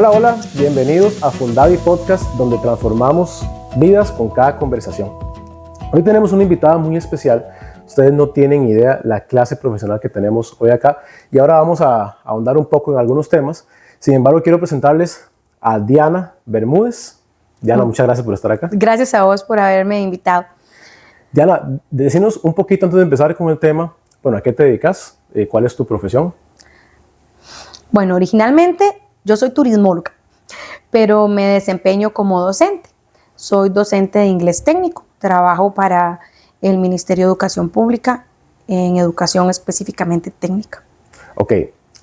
Hola, hola, bienvenidos a Fundavi Podcast, donde transformamos vidas con cada conversación. Hoy tenemos una invitada muy especial. Ustedes no tienen idea la clase profesional que tenemos hoy acá y ahora vamos a ahondar un poco en algunos temas. Sin embargo, quiero presentarles a Diana Bermúdez. Diana, muchas gracias por estar acá. Gracias a vos por haberme invitado. Diana, decinos un poquito antes de empezar con el tema, bueno, ¿a qué te dedicas? ¿Cuál es tu profesión? Bueno, originalmente yo soy turismóloga, pero me desempeño como docente. Soy docente de inglés técnico. Trabajo para el Ministerio de Educación Pública en educación específicamente técnica. Ok,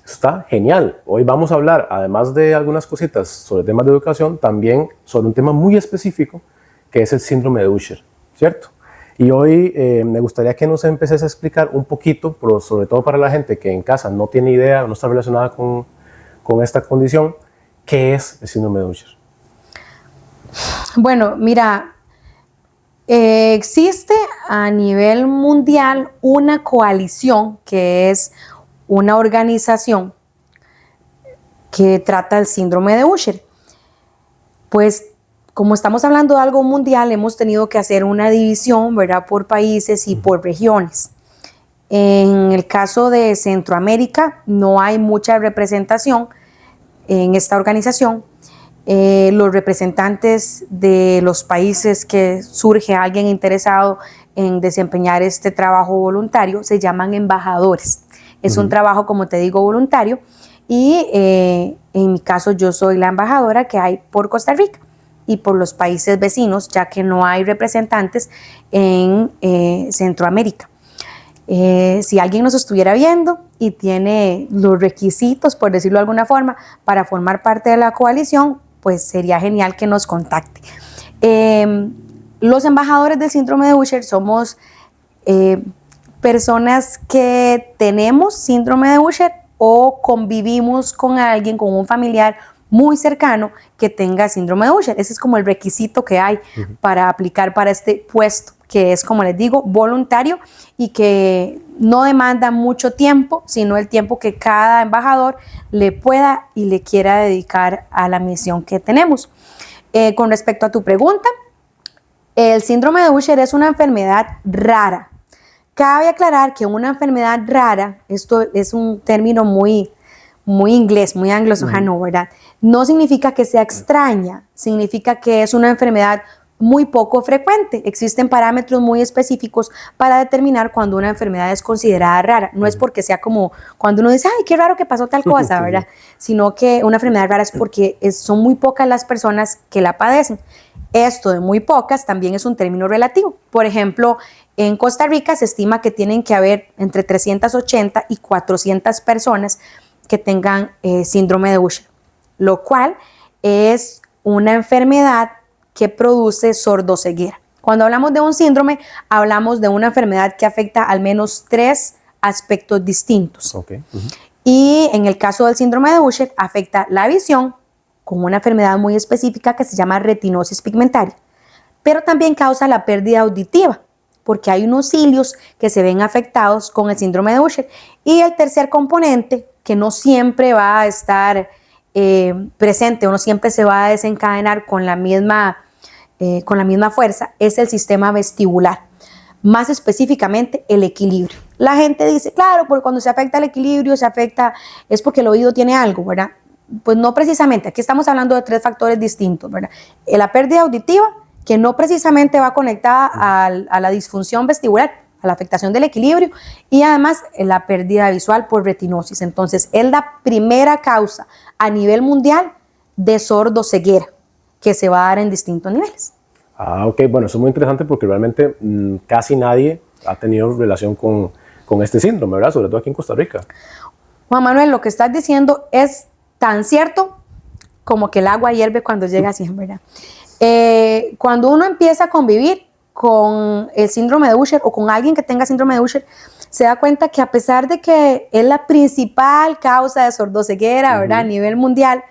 está genial. Hoy vamos a hablar, además de algunas cositas sobre temas de educación, también sobre un tema muy específico que es el síndrome de Usher, ¿cierto? Y hoy me gustaría que nos empieces a explicar un poquito, pero sobre todo para la gente que en casa no tiene idea, no está relacionada con esta condición, ¿qué es el síndrome de Usher? Bueno, mira, existe a nivel mundial una coalición que es una organización que trata el síndrome de Usher. Pues como estamos hablando de algo mundial, hemos tenido que hacer una división, ¿verdad?, por países y por regiones. En el caso de Centroamérica no hay mucha representación en esta organización. Los representantes de los países que surge alguien interesado en desempeñar este trabajo voluntario se llaman embajadores. Es un trabajo, como te digo, voluntario y en mi caso yo soy la embajadora que hay por Costa Rica y por los países vecinos, ya que no hay representantes en Centroamérica. Si alguien nos estuviera viendo y tiene los requisitos, por decirlo de alguna forma, para formar parte de la coalición, pues sería genial que nos contacte. Los embajadores del síndrome de Usher somos personas que tenemos síndrome de Usher o convivimos con alguien, con un familiar muy cercano que tenga síndrome de Usher. Ese es como el requisito que hay para aplicar para este puesto, que es, como les digo, voluntario y que no demanda mucho tiempo, sino el tiempo que cada embajador le pueda y le quiera dedicar a la misión que tenemos. Con respecto a tu pregunta, el síndrome de Usher es una enfermedad rara. Cabe aclarar que una enfermedad rara, esto es un término muy inglés, muy anglosajano, ¿verdad? No significa que sea extraña, significa que es una enfermedad muy poco frecuente. Existen parámetros muy específicos para determinar cuando una enfermedad es considerada rara. No es porque sea como cuando uno dice, ay, qué raro que pasó tal cosa, ¿verdad? Sino que una enfermedad rara es porque son muy pocas las personas que la padecen. Esto de muy pocas también es un término relativo. Por ejemplo, en Costa Rica se estima que tienen que haber entre 380 y 400 personas que tengan síndrome de Usher, lo cual es una enfermedad que produce sordoceguera. Cuando hablamos de un síndrome, hablamos de una enfermedad que afecta al menos 3 aspectos distintos. Okay. Y en el caso del síndrome de Usher, afecta la visión con una enfermedad muy específica que se llama retinosis pigmentaria, pero también causa la pérdida auditiva, porque hay unos cilios que se ven afectados con el síndrome de Usher. Y el tercer componente, que no siempre va a estar presente o no siempre se va a desencadenar con la misma fuerza, es el sistema vestibular, más específicamente el equilibrio. La gente dice, claro, porque cuando se afecta el equilibrio, es porque el oído tiene algo, ¿verdad? Pues no precisamente, aquí estamos hablando de 3 factores distintos, ¿verdad? La pérdida auditiva, que no precisamente va conectada a la disfunción vestibular, a la afectación del equilibrio, y además la pérdida visual por retinosis. Entonces, es la primera causa a nivel mundial de sordoceguera que se va a dar en distintos niveles. Ok, bueno, eso es muy interesante porque realmente casi nadie ha tenido relación con este síndrome, ¿verdad? Sobre todo aquí en Costa Rica. Juan Manuel, lo que estás diciendo es tan cierto como que el agua hierve cuando llega a 100, ¿verdad? Cuando uno empieza a convivir con el síndrome de Usher o con alguien que tenga síndrome de Usher, se da cuenta que a pesar de que es la principal causa de sordoceguera, ¿verdad?, a nivel mundial,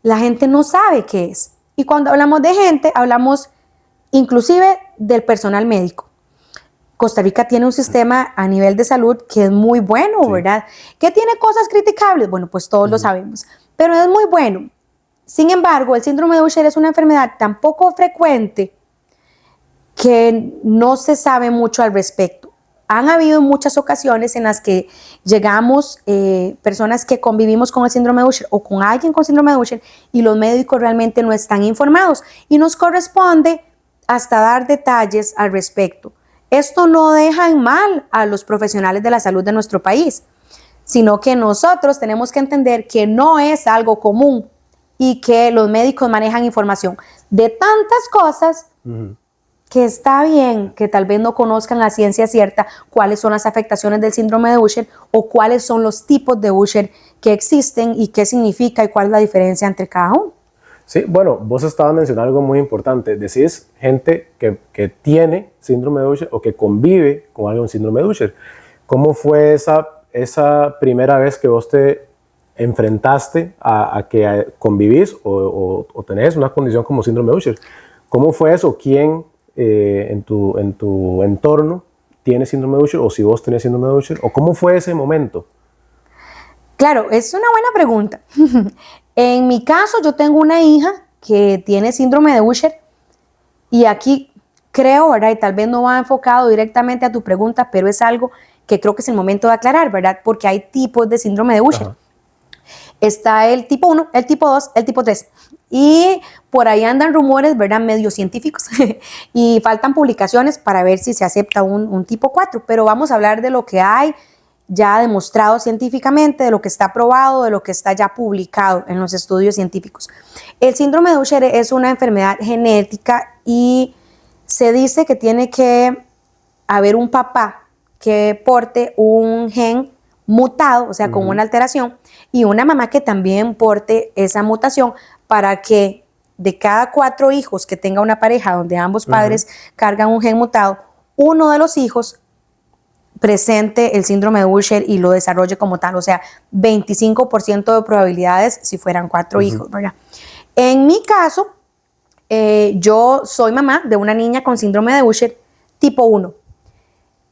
la gente no sabe qué es. Y cuando hablamos de gente, hablamos inclusive del personal médico. Costa Rica tiene un sistema a nivel de salud que es muy bueno, ¿verdad? ¿Que tiene cosas criticables? Bueno, pues todos lo sabemos, pero es muy bueno. Sin embargo, el síndrome de Usher es una enfermedad tan poco frecuente que no se sabe mucho al respecto. Han habido muchas ocasiones en las que llegamos, personas que convivimos con el síndrome de Usher o con alguien con síndrome de Usher, y los médicos realmente no están informados y nos corresponde hasta dar detalles al respecto. Esto no deja en mal a los profesionales de la salud de nuestro país, sino que nosotros tenemos que entender que no es algo común y que los médicos manejan información de tantas cosas que está bien que tal vez no conozcan a ciencia cierta cuáles son las afectaciones del síndrome de Usher o cuáles son los tipos de Usher que existen y qué significa y cuál es la diferencia entre cada uno. Sí, bueno, vos estabas mencionando algo muy importante. Decís gente que tiene síndrome de Usher o que convive con alguien con síndrome de Usher. ¿Cómo fue esa primera vez que vos te enfrentaste a que convivís o tenés una condición como síndrome de Usher? ¿Cómo fue eso? ¿Quién en tu entorno tiene síndrome de Usher, o si vos tenés síndrome de Usher, o cómo fue ese momento? Claro, es una buena pregunta. En mi caso, yo tengo una hija que tiene síndrome de Usher y aquí creo, ¿verdad? Y tal vez no va enfocado directamente a tu pregunta, pero es algo que creo que es el momento de aclarar, ¿verdad? Porque hay tipos de síndrome de Usher. Ajá. Está el tipo 1, el tipo 2, el tipo 3. Y por ahí andan rumores, ¿verdad? Medio científicos y faltan publicaciones para ver si se acepta un tipo 4. Pero vamos a hablar de lo que hay ya demostrado científicamente, de lo que está probado, de lo que está ya publicado en los estudios científicos. El síndrome de Usher es una enfermedad genética y se dice que tiene que haber un papá que porte un gen mutado, o sea, con una alteración, y una mamá que también porte esa mutación para que de cada 4 hijos que tenga una pareja donde ambos padres cargan un gen mutado, uno de los hijos presente el síndrome de Usher y lo desarrolle como tal, o sea, 25% de probabilidades si fueran 4 hijos, ¿verdad? En mi caso, yo soy mamá de una niña con síndrome de Usher tipo 1.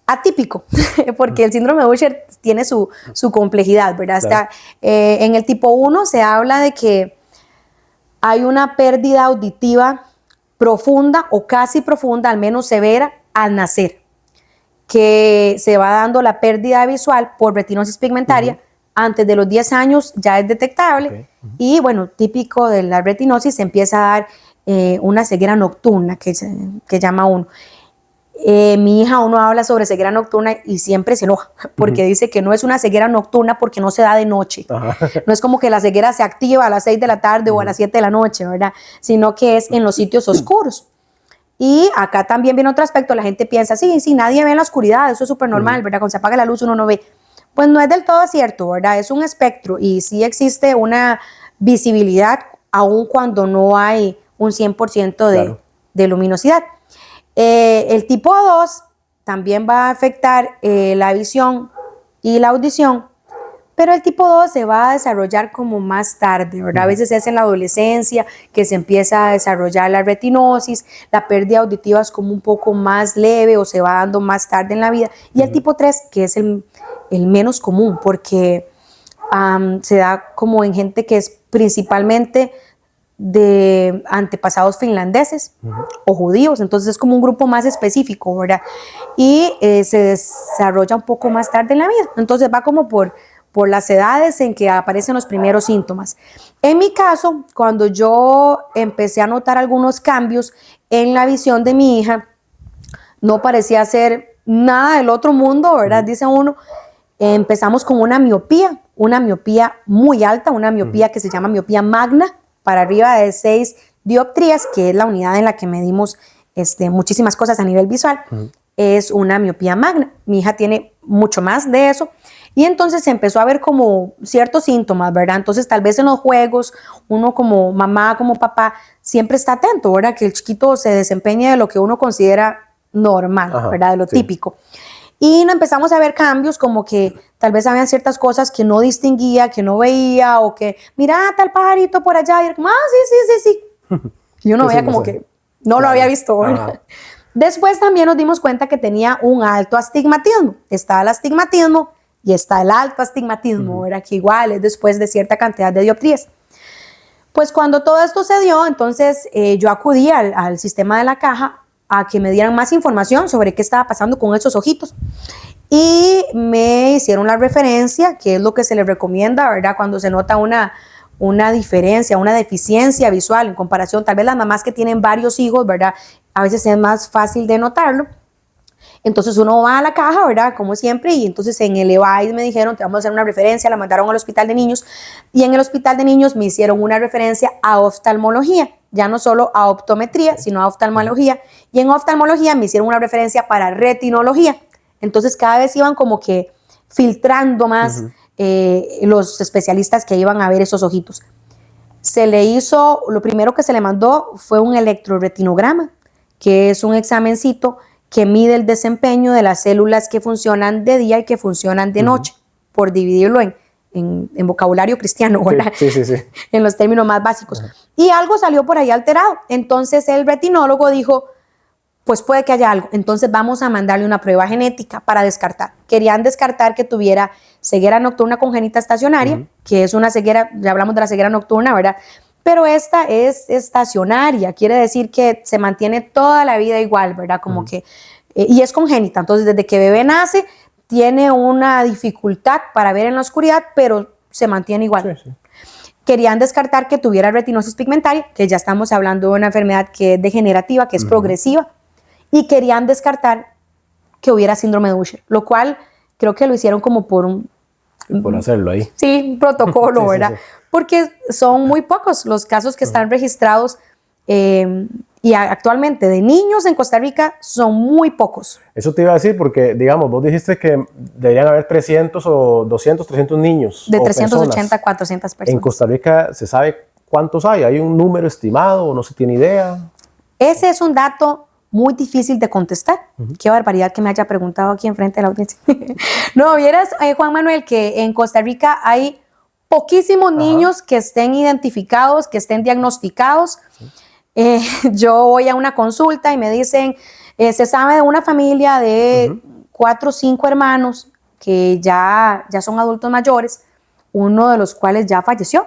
Atípico, porque el síndrome de Usher tiene su complejidad, ¿verdad? Claro. En el tipo 1 se habla de que hay una pérdida auditiva profunda o casi profunda, al menos severa, al nacer, que se va dando la pérdida visual por retinosis pigmentaria. Antes de los 10 años ya es detectable. Y bueno, típico de la retinosis, se empieza a dar una ceguera nocturna que llama uno. Mi hija, uno habla sobre ceguera nocturna y siempre se enoja porque dice que no es una ceguera nocturna porque no se da de noche. No es como que la ceguera se activa a las 6 de la tarde o a las 7 de la noche, ¿verdad? Sino que es en los sitios oscuros. Y acá también viene otro aspecto, la gente piensa, sí, nadie ve en la oscuridad, eso es súper normal, ¿verdad? Cuando se apaga la luz uno no ve. Pues no es del todo cierto, ¿verdad? Es un espectro y sí existe una visibilidad aun cuando no hay un 100% de luminosidad. El tipo 2 también va a afectar la visión y la audición, pero el tipo 2 se va a desarrollar como más tarde, ¿verdad? A veces es en la adolescencia que se empieza a desarrollar la retinosis, la pérdida auditiva es como un poco más leve o se va dando más tarde en la vida, y el tipo 3, que es el menos común, porque se da como en gente que es principalmente de antepasados finlandeses o judíos, entonces es como un grupo más específico, ¿verdad? Y se desarrolla un poco más tarde en la vida, entonces va como por las edades en que aparecen los primeros síntomas. En mi caso, cuando yo empecé a notar algunos cambios en la visión de mi hija, no parecía ser nada del otro mundo, ¿verdad? Dice uno, empezamos con una miopía muy alta, una miopía que se llama miopía magna, para arriba de 6 dioptrías, que es la unidad en la que medimos muchísimas cosas a nivel visual, es una miopía magna. Mi hija tiene mucho más de eso. Y entonces se empezó a ver como ciertos síntomas, ¿verdad? Entonces tal vez en los juegos, uno como mamá, como papá, siempre está atento, ¿verdad? Que el chiquito se desempeñe de lo que uno considera normal, ¿verdad? De lo típico. Y empezamos a ver cambios como que tal vez habían ciertas cosas que no distinguía, que no veía, o que, mira, tal pajarito por allá, y era como, sí. Y uno veía como que no lo había visto, ¿verdad? Después también nos dimos cuenta que tenía un alto astigmatismo. Está el astigmatismo y está el alto astigmatismo, ¿verdad? Que igual es después de cierta cantidad de dioptrías. Pues cuando todo esto se dio, entonces yo acudí al sistema de la caja a que me dieran más información sobre qué estaba pasando con esos ojitos. Y me hicieron la referencia, que es lo que se les recomienda, ¿verdad? Cuando se nota una diferencia, una deficiencia visual en comparación, tal vez las mamás que tienen varios hijos, ¿verdad? A veces es más fácil de notarlo. Entonces uno va a la caja, ¿verdad? Como siempre, y entonces en el EVAIS me dijeron, te vamos a hacer una referencia, la mandaron al hospital de niños, y en el hospital de niños me hicieron una referencia a oftalmología, ya no solo a optometría, sino a oftalmología, y en oftalmología me hicieron una referencia para retinología. Entonces cada vez iban como que filtrando más los especialistas que iban a ver esos ojitos. Se le hizo, lo primero que se le mandó fue un electroretinograma, que es un examencito que mide el desempeño de las células que funcionan de día y que funcionan de noche, por dividirlo en vocabulario cristiano, ¿verdad? Sí. En los términos más básicos. Y algo salió por ahí alterado. Entonces el retinólogo dijo, pues puede que haya algo. Entonces vamos a mandarle una prueba genética para descartar. Querían descartar que tuviera ceguera nocturna congénita estacionaria, que es una ceguera, ya hablamos de la ceguera nocturna, ¿verdad? Pero esta es estacionaria, quiere decir que se mantiene toda la vida igual, ¿verdad? Como que, y es congénita, entonces desde que bebé nace tiene una dificultad para ver en la oscuridad, pero se mantiene igual. Sí. Querían descartar que tuviera retinosis pigmentaria, que ya estamos hablando de una enfermedad que es degenerativa, que es progresiva, y querían descartar que hubiera síndrome de Usher, lo cual creo que lo hicieron como por hacerlo ahí. Sí, un protocolo, ¿verdad? Sí. Porque son muy pocos los casos que están registrados y actualmente de niños en Costa Rica son muy pocos. Eso te iba a decir porque, digamos, vos dijiste que deberían haber 300 o 200, 300 niños. De 380 a 400 personas. ¿En Costa Rica se sabe cuántos hay? ¿Hay un número estimado o no se tiene idea? Ese es un dato muy difícil de contestar. Qué barbaridad que me haya preguntado aquí enfrente de la audiencia. No, vieras, Juan Manuel, que en Costa Rica hay poquísimos niños que estén identificados, que estén diagnosticados. Sí. Yo voy a una consulta y me dicen, se sabe de una familia de 4 o 5 hermanos que ya son adultos mayores, uno de los cuales ya falleció.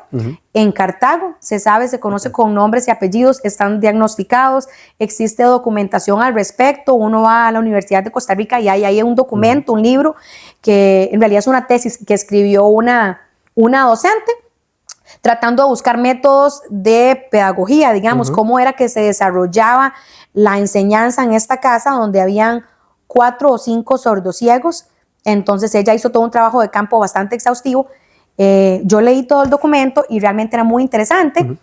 En Cartago se sabe, se conoce con nombres y apellidos, están diagnosticados, existe documentación al respecto. Uno va a la Universidad de Costa Rica y hay un documento, un libro, que en realidad es una tesis que escribió una docente, tratando de buscar métodos de pedagogía, digamos, cómo era que se desarrollaba la enseñanza en esta casa donde habían 4 o 5 sordociegos. Entonces ella hizo todo un trabajo de campo bastante exhaustivo. Yo leí todo el documento y realmente era muy interesante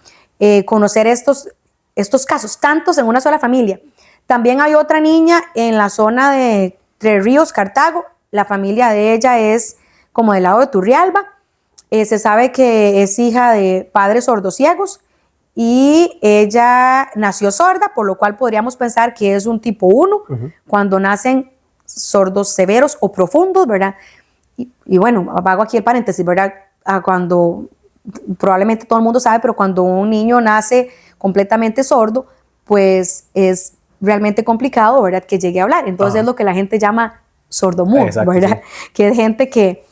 conocer estos casos, tantos en una sola familia. También hay otra niña en la zona de Tres Ríos, Cartago. La familia de ella es como del lado de Turrialba. Se sabe que es hija de padres sordociegos y ella nació sorda, por lo cual podríamos pensar que es un tipo 1 cuando nacen sordos severos o profundos, ¿verdad? Y bueno, hago aquí el paréntesis, ¿verdad? Cuando, probablemente todo el mundo sabe, pero cuando un niño nace completamente sordo, pues es realmente complicado, ¿verdad? Que llegue a hablar. Entonces es lo que la gente llama sordomudo, ¿verdad? Sí. Que es gente que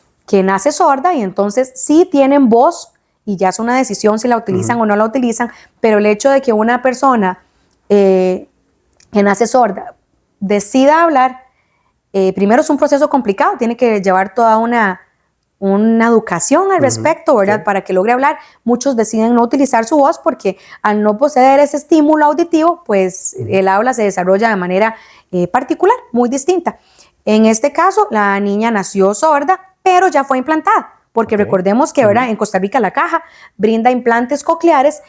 nace sorda y entonces sí tienen voz y ya es una decisión si la utilizan o no la utilizan, pero el hecho de que una persona que nace sorda decida hablar, primero es un proceso complicado, tiene que llevar toda una educación al respecto, ¿verdad? Sí. Para que logre hablar. Muchos deciden no utilizar su voz porque al no poseer ese estímulo auditivo, pues el habla se desarrolla de manera particular, muy distinta. En este caso, la niña nació sorda, pero ya fue implantada, porque recordemos que ¿verdad? En Costa Rica la caja brinda implantes cocleares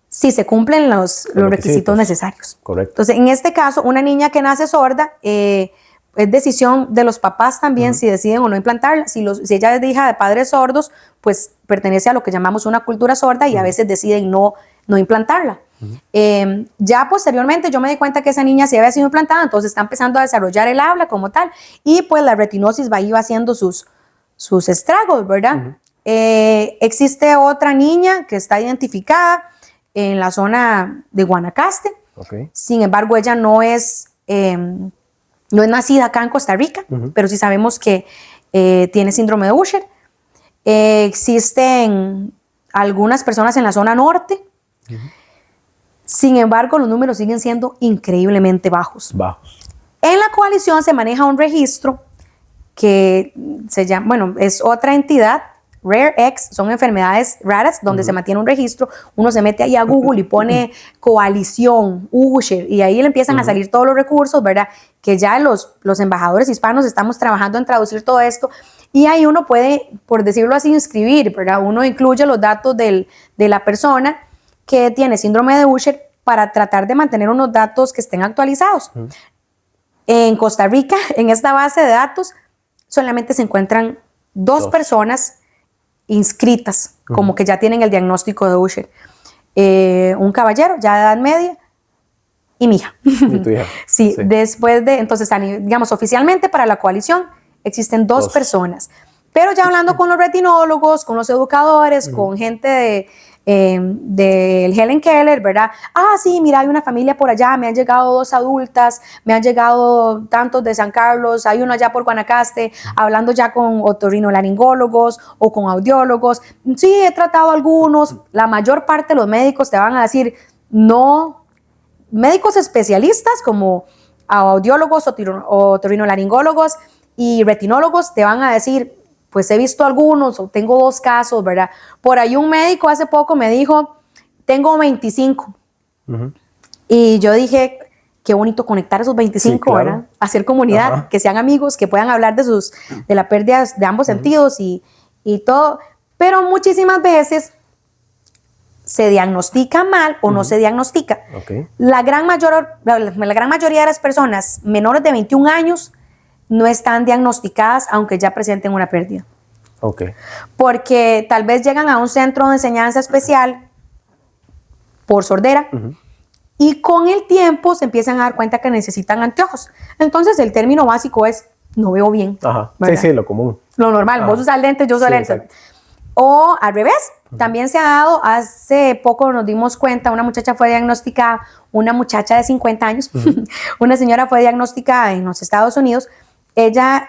si se cumplen los requisitos necesarios. Correcto. Entonces, en este caso, una niña que nace sorda, es decisión de los papás también si deciden o no implantarla. Si ella es hija de padres sordos, pues pertenece a lo que llamamos una cultura sorda y a veces deciden no implantarla. Ya posteriormente yo me di cuenta que esa niña sí había sido implantada, entonces está empezando a desarrollar el habla como tal y pues la retinosis iba haciendo sus estragos, ¿verdad? Existe otra niña que está identificada en la zona de Guanacaste. Sin embargo, ella no es nacida acá en Costa Rica, pero sí sabemos que tiene síndrome de Usher. Existen algunas personas en la zona norte. Sin embargo, los números siguen siendo increíblemente bajos. En la coalición se maneja un registro que se llama, bueno, es otra entidad, RareX, son enfermedades raras donde se mantiene un registro. Uno se mete ahí a Google y pone coalición, Usher, y ahí le empiezan a salir todos los recursos, ¿verdad? Que ya los embajadores hispanos estamos trabajando en traducir todo esto, y ahí uno puede, por decirlo así, inscribir, ¿verdad? Uno incluye los datos de la persona que tiene síndrome de Usher para tratar de mantener unos datos que estén actualizados. En Costa Rica, en esta base de datos, solamente se encuentran dos personas inscritas, como que ya tienen el diagnóstico de Usher. Un caballero, ya de edad media, y mi hija. ¿Y tu hija? Sí, después de, entonces, digamos, oficialmente para la coalición existen dos personas. Pero ya hablando con los retinólogos, con los educadores, con gente del Helen Keller, ¿verdad? Ah, sí, mira, hay una familia por allá, me han llegado 2 adultas, me han llegado tantos de San Carlos, hay uno allá por Guanacaste, hablando ya con otorrinolaringólogos o con audiólogos. Sí, he tratado algunos, la mayor parte de los médicos te van a decir, no, médicos especialistas como audiólogos, otorrinolaringólogos y retinólogos te van a decir, pues he visto algunos o tengo 2 casos, ¿verdad? Por ahí un médico hace poco me dijo, tengo 25. Y yo dije, qué bonito conectar esos 25, sí, claro, ¿verdad? Hacer comunidad, que sean amigos, que puedan hablar de la pérdida de ambos sentidos y todo. Pero muchísimas veces se diagnostica mal o no se diagnostica. La gran mayoría de las personas menores de 21 años no están diagnosticadas aunque ya presenten una pérdida. Porque tal vez llegan a un centro de enseñanza especial por sordera y con el tiempo se empiezan a dar cuenta que necesitan anteojos. Entonces el término básico es no veo bien. Sí, lo común. Lo normal, vos usas lentes, yo uso lentes. Exacto. O al revés, también se ha dado, hace poco nos dimos cuenta, una muchacha fue diagnosticada, una muchacha de 50 años, una señora fue diagnosticada en los Estados Unidos. Ella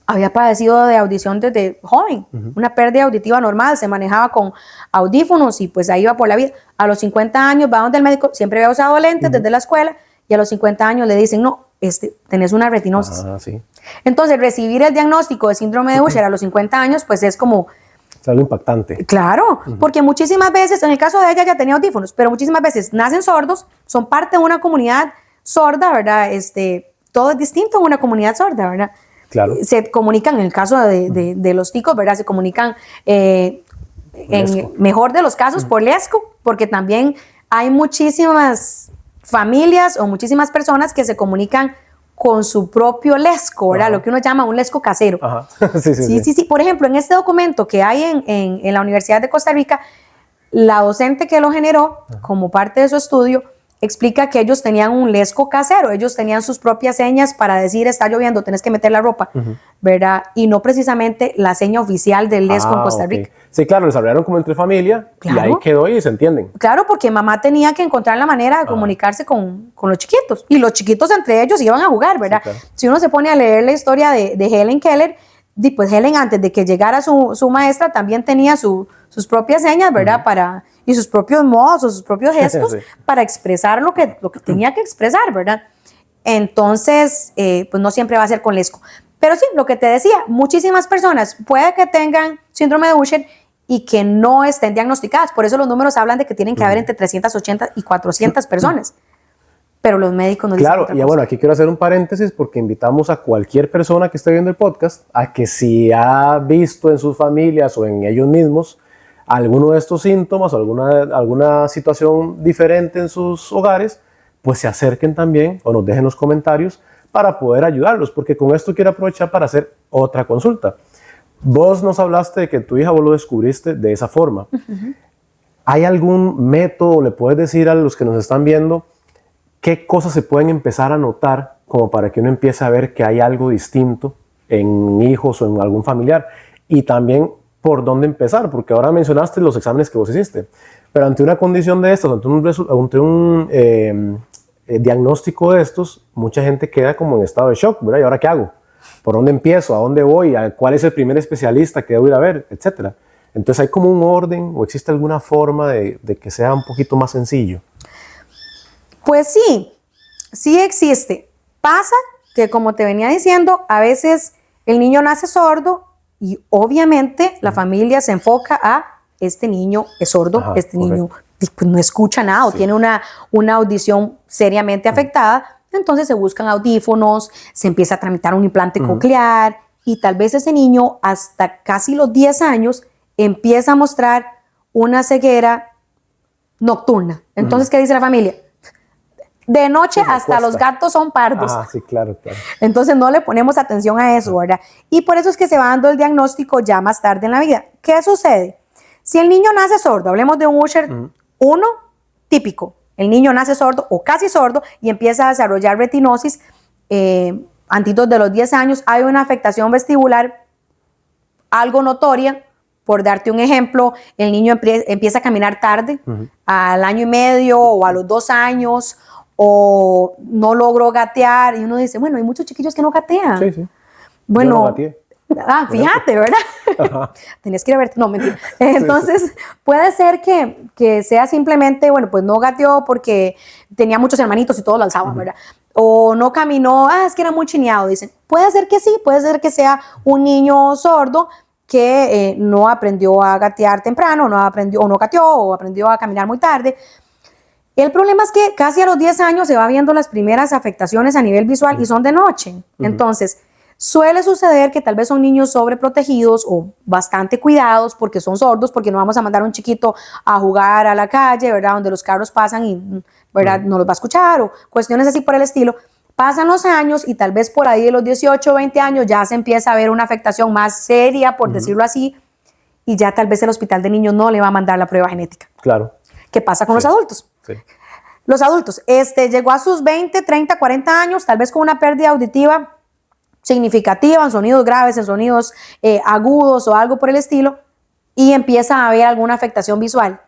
había padecido de audición desde joven, una pérdida auditiva normal, se manejaba con audífonos y pues ahí iba por la vida. A los 50 años va donde el médico, siempre había usado lentes desde la escuela, y a los 50 años le dicen, no, tenés una retinosis. Entonces, recibir el diagnóstico de síndrome de Usher a los 50 años, pues es como... Es algo impactante. Claro, porque muchísimas veces, en el caso de ella ya tenía audífonos, pero muchísimas veces nacen sordos, son parte de una comunidad sorda, ¿verdad? Todo es distinto en una comunidad sorda, ¿verdad? Claro. Se comunican, en el caso de los ticos, ¿verdad? Se comunican, en mejor de los casos, por lesco, porque también hay muchísimas familias o muchísimas personas que se comunican con su propio lesco, ¿verdad? Lo que uno llama un lesco casero. Sí. Por ejemplo, en este documento que hay en la Universidad de Costa Rica, la docente que lo generó, como parte de su estudio, explica que ellos tenían un lesco casero, ellos tenían sus propias señas para decir, está lloviendo, tenés que meter la ropa, ¿verdad? Y no precisamente la seña oficial del lesco en Costa Rica. Sí, claro, desarrollaron como entre familia, y ahí quedó y se entienden. Claro, porque mamá tenía que encontrar la manera de comunicarse con los chiquitos, y los chiquitos entre ellos iban a jugar, ¿verdad? Sí, claro. Si uno se pone a leer la historia de Helen Keller, pues Helen, antes de que llegara su maestra, también tenía sus propias señas, ¿verdad? Y sus propios modos o sus propios gestos para expresar lo que tenía que expresar, ¿verdad? Entonces, pues no siempre va a ser con lesco. Pero sí, lo que te decía, muchísimas personas puede que tengan síndrome de Usher y que no estén diagnosticadas. Por eso los números hablan de que tienen que haber entre 380 y 400 personas. Pero los médicos nos dicen otra cosa. Claro, y bueno, aquí quiero hacer un paréntesis porque invitamos a cualquier persona que esté viendo el podcast a que si ha visto en sus familias o en ellos mismos alguno de estos síntomas o alguna situación diferente en sus hogares, pues se acerquen también o nos dejen los comentarios para poder ayudarlos, porque con esto quiero aprovechar para hacer otra consulta. Vos nos hablaste de que tu hija vos lo descubriste de esa forma. ¿Hay algún método, le puedes decir a los que nos están viendo, qué cosas se pueden empezar a notar como para que uno empiece a ver que hay algo distinto en hijos o en algún familiar? Y también, ¿por dónde empezar? Porque ahora mencionaste los exámenes que vos hiciste, pero ante una condición de estas, ante un diagnóstico de estos, mucha gente queda como en estado de shock, ¿verdad? ¿Y ahora qué hago? ¿Por dónde empiezo? ¿A dónde voy? ¿Cuál es el primer especialista que debo ir a ver? Etcétera. Entonces, ¿hay como un orden o existe alguna forma de que sea un poquito más sencillo? Pues sí existe. Pasa que, como te venía diciendo, a veces el niño nace sordo y obviamente la familia se enfoca a este niño es sordo, Ajá, este niño pues, no escucha nada o tiene una audición seriamente afectada. Entonces se buscan audífonos, se empieza a tramitar un implante coclear y tal vez ese niño hasta casi los 10 años empieza a mostrar una ceguera nocturna. Entonces, ¿qué dice la familia? De noche hasta los gatos son pardos. Ah, sí, claro. Entonces no le ponemos atención a eso, ¿verdad? Y por eso es que se va dando el diagnóstico ya más tarde en la vida. ¿Qué sucede? Si el niño nace sordo, hablemos de un Usher 1 típico. El niño nace sordo o casi sordo y empieza a desarrollar retinosis antes de los 10 años. Hay una afectación vestibular algo notoria. Por darte un ejemplo, el niño empieza a caminar tarde, al año y medio o a los 2 años, o no logró gatear. Y uno dice, bueno, hay muchos chiquillos que no gatean. Sí. Bueno, yo no gateé. Fíjate, ¿verdad? Tenías que ir a verte. No, mentira. Entonces, puede ser que sea simplemente, bueno, pues no gateó porque tenía muchos hermanitos y todos lo alzaban, ¿verdad? O no caminó, es que era muy chineado, dicen. Puede ser que sí, puede ser que sea un niño sordo que no aprendió a gatear temprano, no aprendió, o no gateó, o aprendió a caminar muy tarde. El problema es que casi a los 10 años se va viendo las primeras afectaciones a nivel visual y son de noche. Entonces, suele suceder que tal vez son niños sobreprotegidos o bastante cuidados porque son sordos, porque no vamos a mandar a un chiquito a jugar a la calle, ¿verdad? Donde los carros pasan y, ¿verdad? No los va a escuchar o cuestiones así por el estilo. Pasan los años y tal vez por ahí de los 18 o 20 años ya se empieza a ver una afectación más seria, por decirlo así, y ya tal vez el hospital de niños no le va a mandar la prueba genética. Claro. ¿Qué pasa con los adultos? Sí. Los adultos, llegó a sus 20, 30, 40 años, tal vez con una pérdida auditiva significativa, en sonidos graves, en sonidos agudos o algo por el estilo, y empieza a haber alguna afectación visual.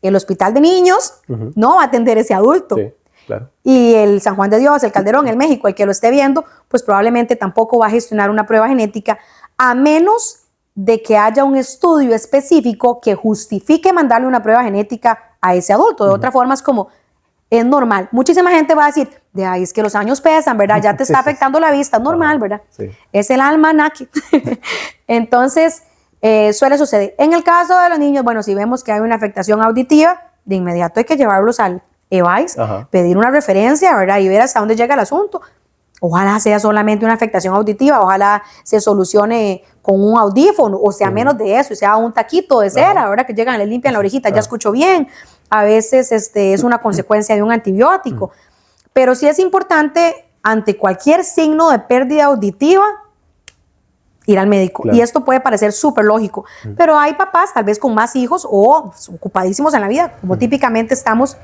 El hospital de niños no va a atender ese adulto. Sí. Claro. Y el San Juan de Dios, el Calderón, el México, el que lo esté viendo, pues probablemente tampoco va a gestionar una prueba genética, a menos de que haya un estudio específico que justifique mandarle una prueba genética a ese adulto. De otra forma es como, es normal. Muchísima gente va a decir, es que los años pesan, ¿verdad? Ya te está afectando la vista, es normal, ¿verdad? Sí. Es el almanaque. Entonces, suele suceder. En el caso de los niños, bueno, si vemos que hay una afectación auditiva, de inmediato hay que llevarlos al EVAIS, pedir una referencia, ¿verdad? Y ver hasta dónde llega el asunto. Ojalá sea solamente una afectación auditiva, ojalá se solucione con un audífono, o sea, menos de eso, sea un taquito de cera, ¿verdad? Que llegan, le limpian la orejita, ya escucho bien. A veces es una consecuencia de un antibiótico. Pero sí es importante, ante cualquier signo de pérdida auditiva, ir al médico. Claro. Y esto puede parecer súper lógico, pero hay papás, tal vez con más hijos o ocupadísimos en la vida, como típicamente estamos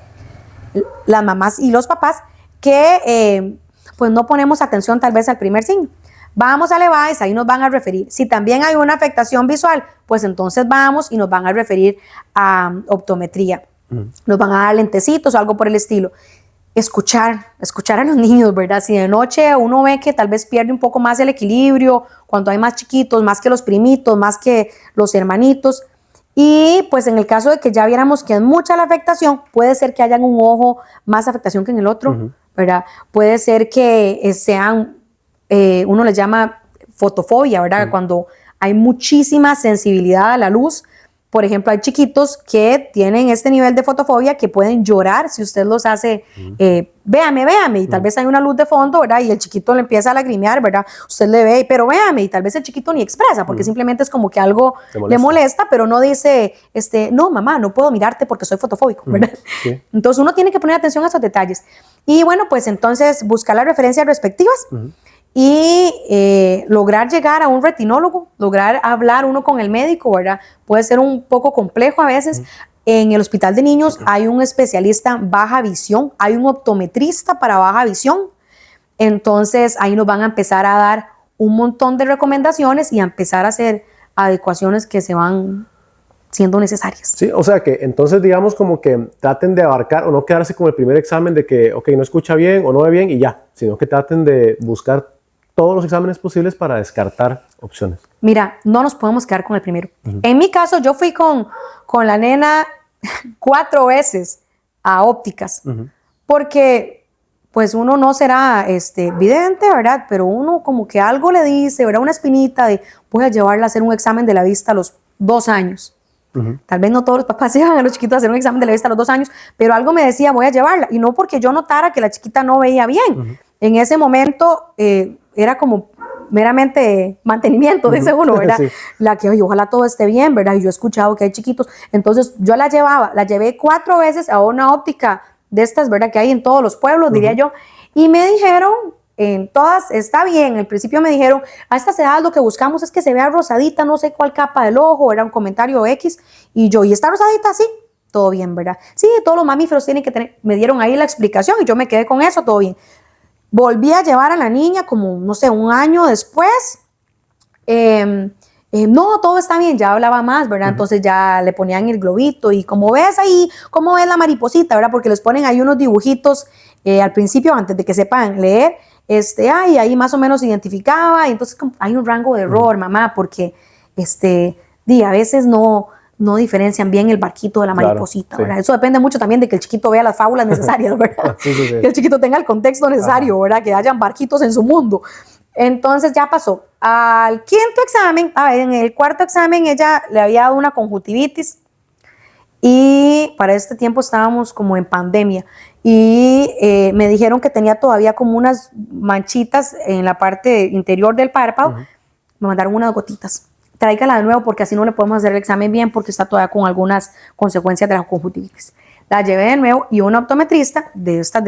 las mamás y los papás, que pues no ponemos atención tal vez al primer signo. Vamos al EVAIS, ahí nos van a referir. Si también hay una afectación visual, pues entonces vamos y nos van a referir a optometría. Nos van a dar lentecitos o algo por el estilo. Escuchar a los niños, ¿verdad? Si de noche uno ve que tal vez pierde un poco más el equilibrio, cuando hay más chiquitos, más que los primitos, más que los hermanitos. Y pues en el caso de que ya viéramos que es mucha la afectación, puede ser que haya en un ojo más afectación que en el otro, ¿verdad? Puede ser que sean, uno les llama fotofobia, ¿verdad? Cuando hay muchísima sensibilidad a la luz. Por ejemplo, hay chiquitos que tienen este nivel de fotofobia que pueden llorar si usted los hace, véame, y tal vez hay una luz de fondo, ¿verdad? Y el chiquito le empieza a lagrimear, ¿verdad? Usted le ve, pero véame, y tal vez el chiquito ni expresa, porque simplemente es como que algo le molesta, pero no dice, no, mamá, no puedo mirarte porque soy fotofóbico, ¿verdad? Sí. Entonces uno tiene que poner atención a esos detalles. Y bueno, pues entonces buscar las referencias respectivas. Y lograr llegar a un retinólogo, lograr hablar uno con el médico, ¿verdad? Puede ser un poco complejo a veces. En el hospital de niños hay un especialista baja visión, hay un optometrista para baja visión. Entonces ahí nos van a empezar a dar un montón de recomendaciones y a empezar a hacer adecuaciones que se van siendo necesarias. Sí, o sea que entonces digamos como que traten de abarcar o no quedarse con el primer examen de que, ok, no escucha bien o no ve bien y ya, sino que traten de buscar todos los exámenes posibles para descartar opciones. Mira, no nos podemos quedar con el primero. En mi caso, yo fui con la nena 4 veces a ópticas, porque pues uno no será vidente, ¿verdad? Pero uno como que algo le dice, ¿verdad? Una espinita de voy a llevarla a hacer un examen de la vista a los 2 años. Tal vez no todos los papás llevan a los chiquitos a hacer un examen de la vista a los 2 años, pero algo me decía, voy a llevarla. Y no porque yo notara que la chiquita no veía bien. En ese momento era como meramente mantenimiento, dice uno, ¿verdad? Sí. La que, oye, ojalá todo esté bien, ¿verdad? Y yo he escuchado que hay chiquitos. Entonces yo la llevé 4 veces a una óptica de estas, ¿verdad? Que hay en todos los pueblos, diría yo. Y me dijeron, en todas, está bien. Al principio me dijeron, a estas edades lo que buscamos es que se vea rosadita, no sé cuál capa del ojo, era un comentario X. Y yo, ¿y está rosadita? Sí, todo bien, ¿verdad? Sí, todos los mamíferos tienen que tener. Me dieron ahí la explicación y yo me quedé con eso, todo bien. Volví a llevar a la niña como, no sé, 1 año después. No, todo está bien, ya hablaba más, ¿verdad? Entonces ya le ponían el globito y como ves ahí, como ves la mariposita, ¿verdad? Porque les ponen ahí unos dibujitos al principio, antes de que sepan leer, y ahí más o menos se identificaba, y entonces hay un rango de error, mamá, porque a veces no diferencian bien el barquito de la mariposita, ¿verdad? Sí. Eso depende mucho también de que el chiquito vea las fábulas necesarias, ¿verdad? Sí. Que el chiquito tenga el contexto necesario, ¿verdad? Que hayan barquitos en su mundo. Entonces ya pasó. Al 5.º examen, en el 4.º examen ella le había dado una conjuntivitis y para este tiempo estábamos como en pandemia y me dijeron que tenía todavía como unas manchitas en la parte interior del párpado. Me mandaron unas gotitas. Tráigala de nuevo porque así no le podemos hacer el examen bien porque está todavía con algunas consecuencias de la conjuntivitis. La llevé de nuevo y un optometrista de estas,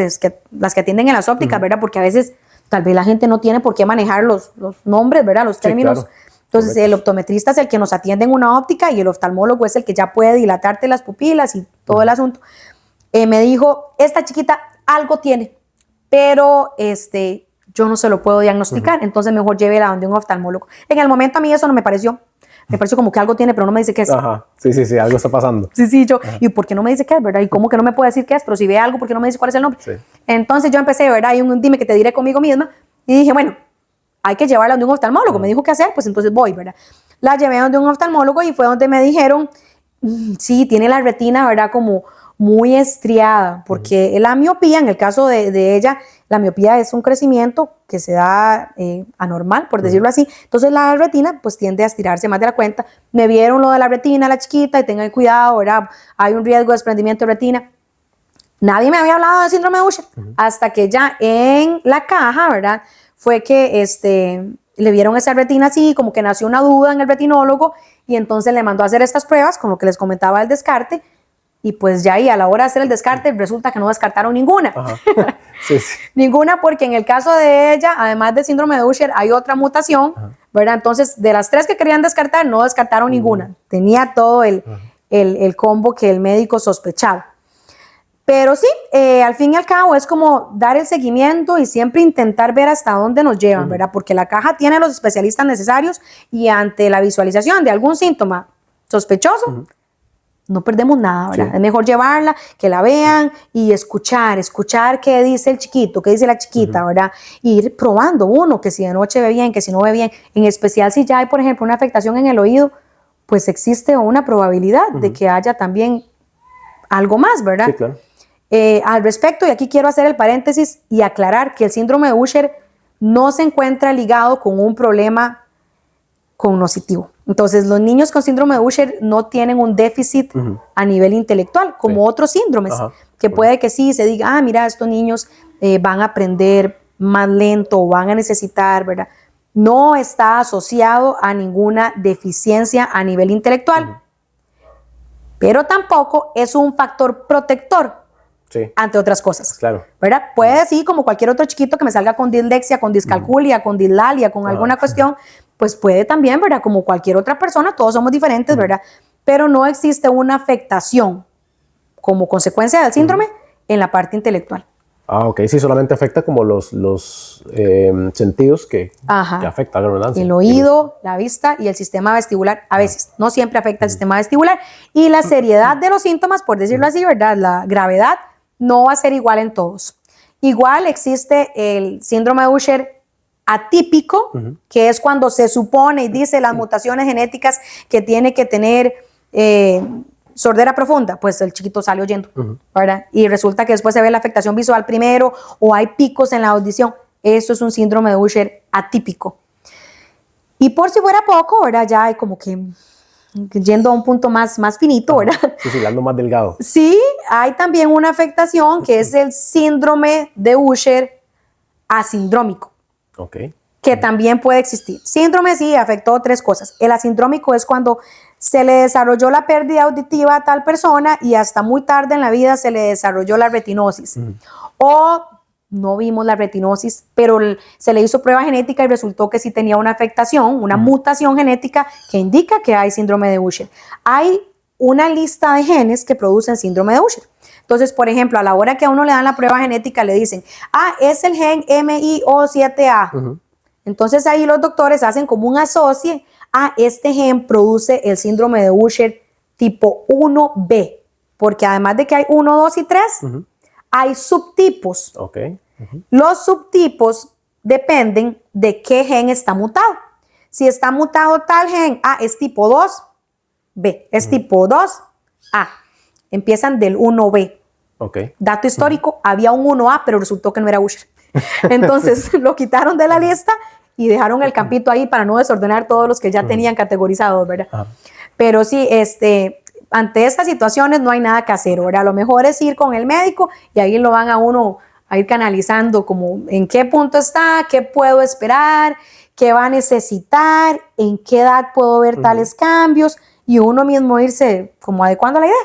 las que atienden en las ópticas, ¿verdad? Porque a veces tal vez la gente no tiene por qué manejar los nombres, ¿verdad? Los términos. Sí, claro. Entonces, correcto. El optometrista es el que nos atiende en una óptica y el oftalmólogo es el que ya puede dilatarte las pupilas y todo el asunto. Me dijo, esta chiquita algo tiene, pero yo no se lo puedo diagnosticar, entonces mejor llévela donde un oftalmólogo. En el momento a mí eso no me pareció. Me pareció como que algo tiene, pero no me dice qué es. Ajá, sí, algo está pasando. Sí, yo, ajá. ¿Y por qué no me dice qué es, verdad? ¿Y cómo que no me puede decir qué es? Pero si ve algo, ¿por qué no me dice cuál es el nombre? Sí. Entonces yo empecé, ¿verdad? Y un dime que te diré conmigo misma. Y dije, bueno, hay que llevarla donde un oftalmólogo. Me dijo qué hacer, pues entonces voy, ¿verdad? La llevé donde un oftalmólogo y fue donde me dijeron, sí, tiene la retina, ¿verdad? Como muy estriada, porque la miopía, en el caso de ella, la miopía es un crecimiento que se da anormal, por decirlo así. Entonces la retina pues tiende a estirarse más de la cuenta. Me vieron lo de la retina, la chiquita, y tengan cuidado, ¿verdad? Hay un riesgo de desprendimiento de retina. Nadie me había hablado de síndrome de Usher hasta que ya en la caja, ¿verdad? Fue que le vieron esa retina así, como que nació una duda en el retinólogo y entonces le mandó a hacer estas pruebas, con lo que les comentaba el descarte. Y pues ya ahí a la hora de hacer el descarte resulta que no descartaron ninguna. Sí. Ninguna, porque en el caso de ella, además de síndrome de Usher, hay otra mutación, ¿verdad? Entonces, de las 3 que querían descartar, no descartaron ninguna. Tenía todo el combo que el médico sospechaba. Pero sí, al fin y al cabo es como dar el seguimiento y siempre intentar ver hasta dónde nos llevan, ¿verdad? Porque la caja tiene los especialistas necesarios y ante la visualización de algún síntoma sospechoso, no perdemos nada, ¿verdad? Sí. Es mejor llevarla, que la vean y escuchar qué dice el chiquito, qué dice la chiquita, ¿verdad? Y ir probando uno, que si de noche ve bien, que si no ve bien. En especial si ya hay, por ejemplo, una afectación en el oído, pues existe una probabilidad de que haya también algo más, ¿verdad? Sí, claro. Al respecto, y aquí quiero hacer el paréntesis y aclarar que el síndrome de Usher no se encuentra ligado con un problema cognoscitivo. Entonces, los niños con síndrome de Usher no tienen un déficit a nivel intelectual, como otros síndromes, que puede que sí se diga, mira, estos niños van a aprender más lento o van a necesitar, ¿verdad? No está asociado a ninguna deficiencia a nivel intelectual, pero tampoco es un factor protector ante otras cosas, claro. ¿verdad? Puede sí, como cualquier otro chiquito que me salga con dislexia, con discalculia, con dislalia, con alguna cuestión, pues puede también, ¿verdad? Como cualquier otra persona, todos somos diferentes, ¿verdad? Pero no existe una afectación como consecuencia del síndrome en la parte intelectual. Ok, sí, solamente afecta como los sentidos que afecta la redundancia. El oído, la vista y el sistema vestibular, a veces, no siempre afecta el sistema vestibular. Y la seriedad de los síntomas, por decirlo así, ¿verdad? La gravedad no va a ser igual en todos. Igual existe el síndrome de Usher atípico, que es cuando se supone y dice las mutaciones genéticas que tiene que tener sordera profunda, pues el chiquito sale oyendo, ¿verdad? Y resulta que después se ve la afectación visual primero o hay picos en la audición. Esto es un síndrome de Usher atípico. Y por si fuera poco, ¿verdad? Ya hay como que yendo a un punto más finito, ¿verdad? Fusilando más delgado. Sí, hay también una afectación que es el síndrome de Usher asindrómico. Ok. Que también puede existir. Síndrome sí afectó 3 cosas. El asindrómico es cuando se le desarrolló la pérdida auditiva a tal persona y hasta muy tarde en la vida se le desarrolló la retinosis. O no vimos la retinosis, pero se le hizo prueba genética y resultó que sí tenía una afectación, una mutación genética que indica que hay síndrome de Usher. Hay una lista de genes que producen síndrome de Usher. Entonces, por ejemplo, a la hora que a uno le dan la prueba genética, le dicen, es el gen MIO7A. Entonces ahí los doctores hacen como un asocie, este gen produce el síndrome de Usher tipo 1B, porque además de que hay 1, 2 y 3, hay subtipos. Okay. Los subtipos dependen de qué gen está mutado. Si está mutado tal gen, es tipo 2B, es tipo 2A. Empiezan del 1B. Okay. Dato histórico, había un 1A, pero resultó que no era Usher. Entonces lo quitaron de la lista y dejaron el campito ahí para no desordenar todos los que ya tenían categorizados, ¿verdad? Pero sí, ante estas situaciones no hay nada que hacer, ¿verdad? Lo mejor es ir con el médico y ahí lo van a uno a ir canalizando como en qué punto está, qué puedo esperar, qué va a necesitar, en qué edad puedo ver tales cambios y uno mismo irse como adecuando a la idea.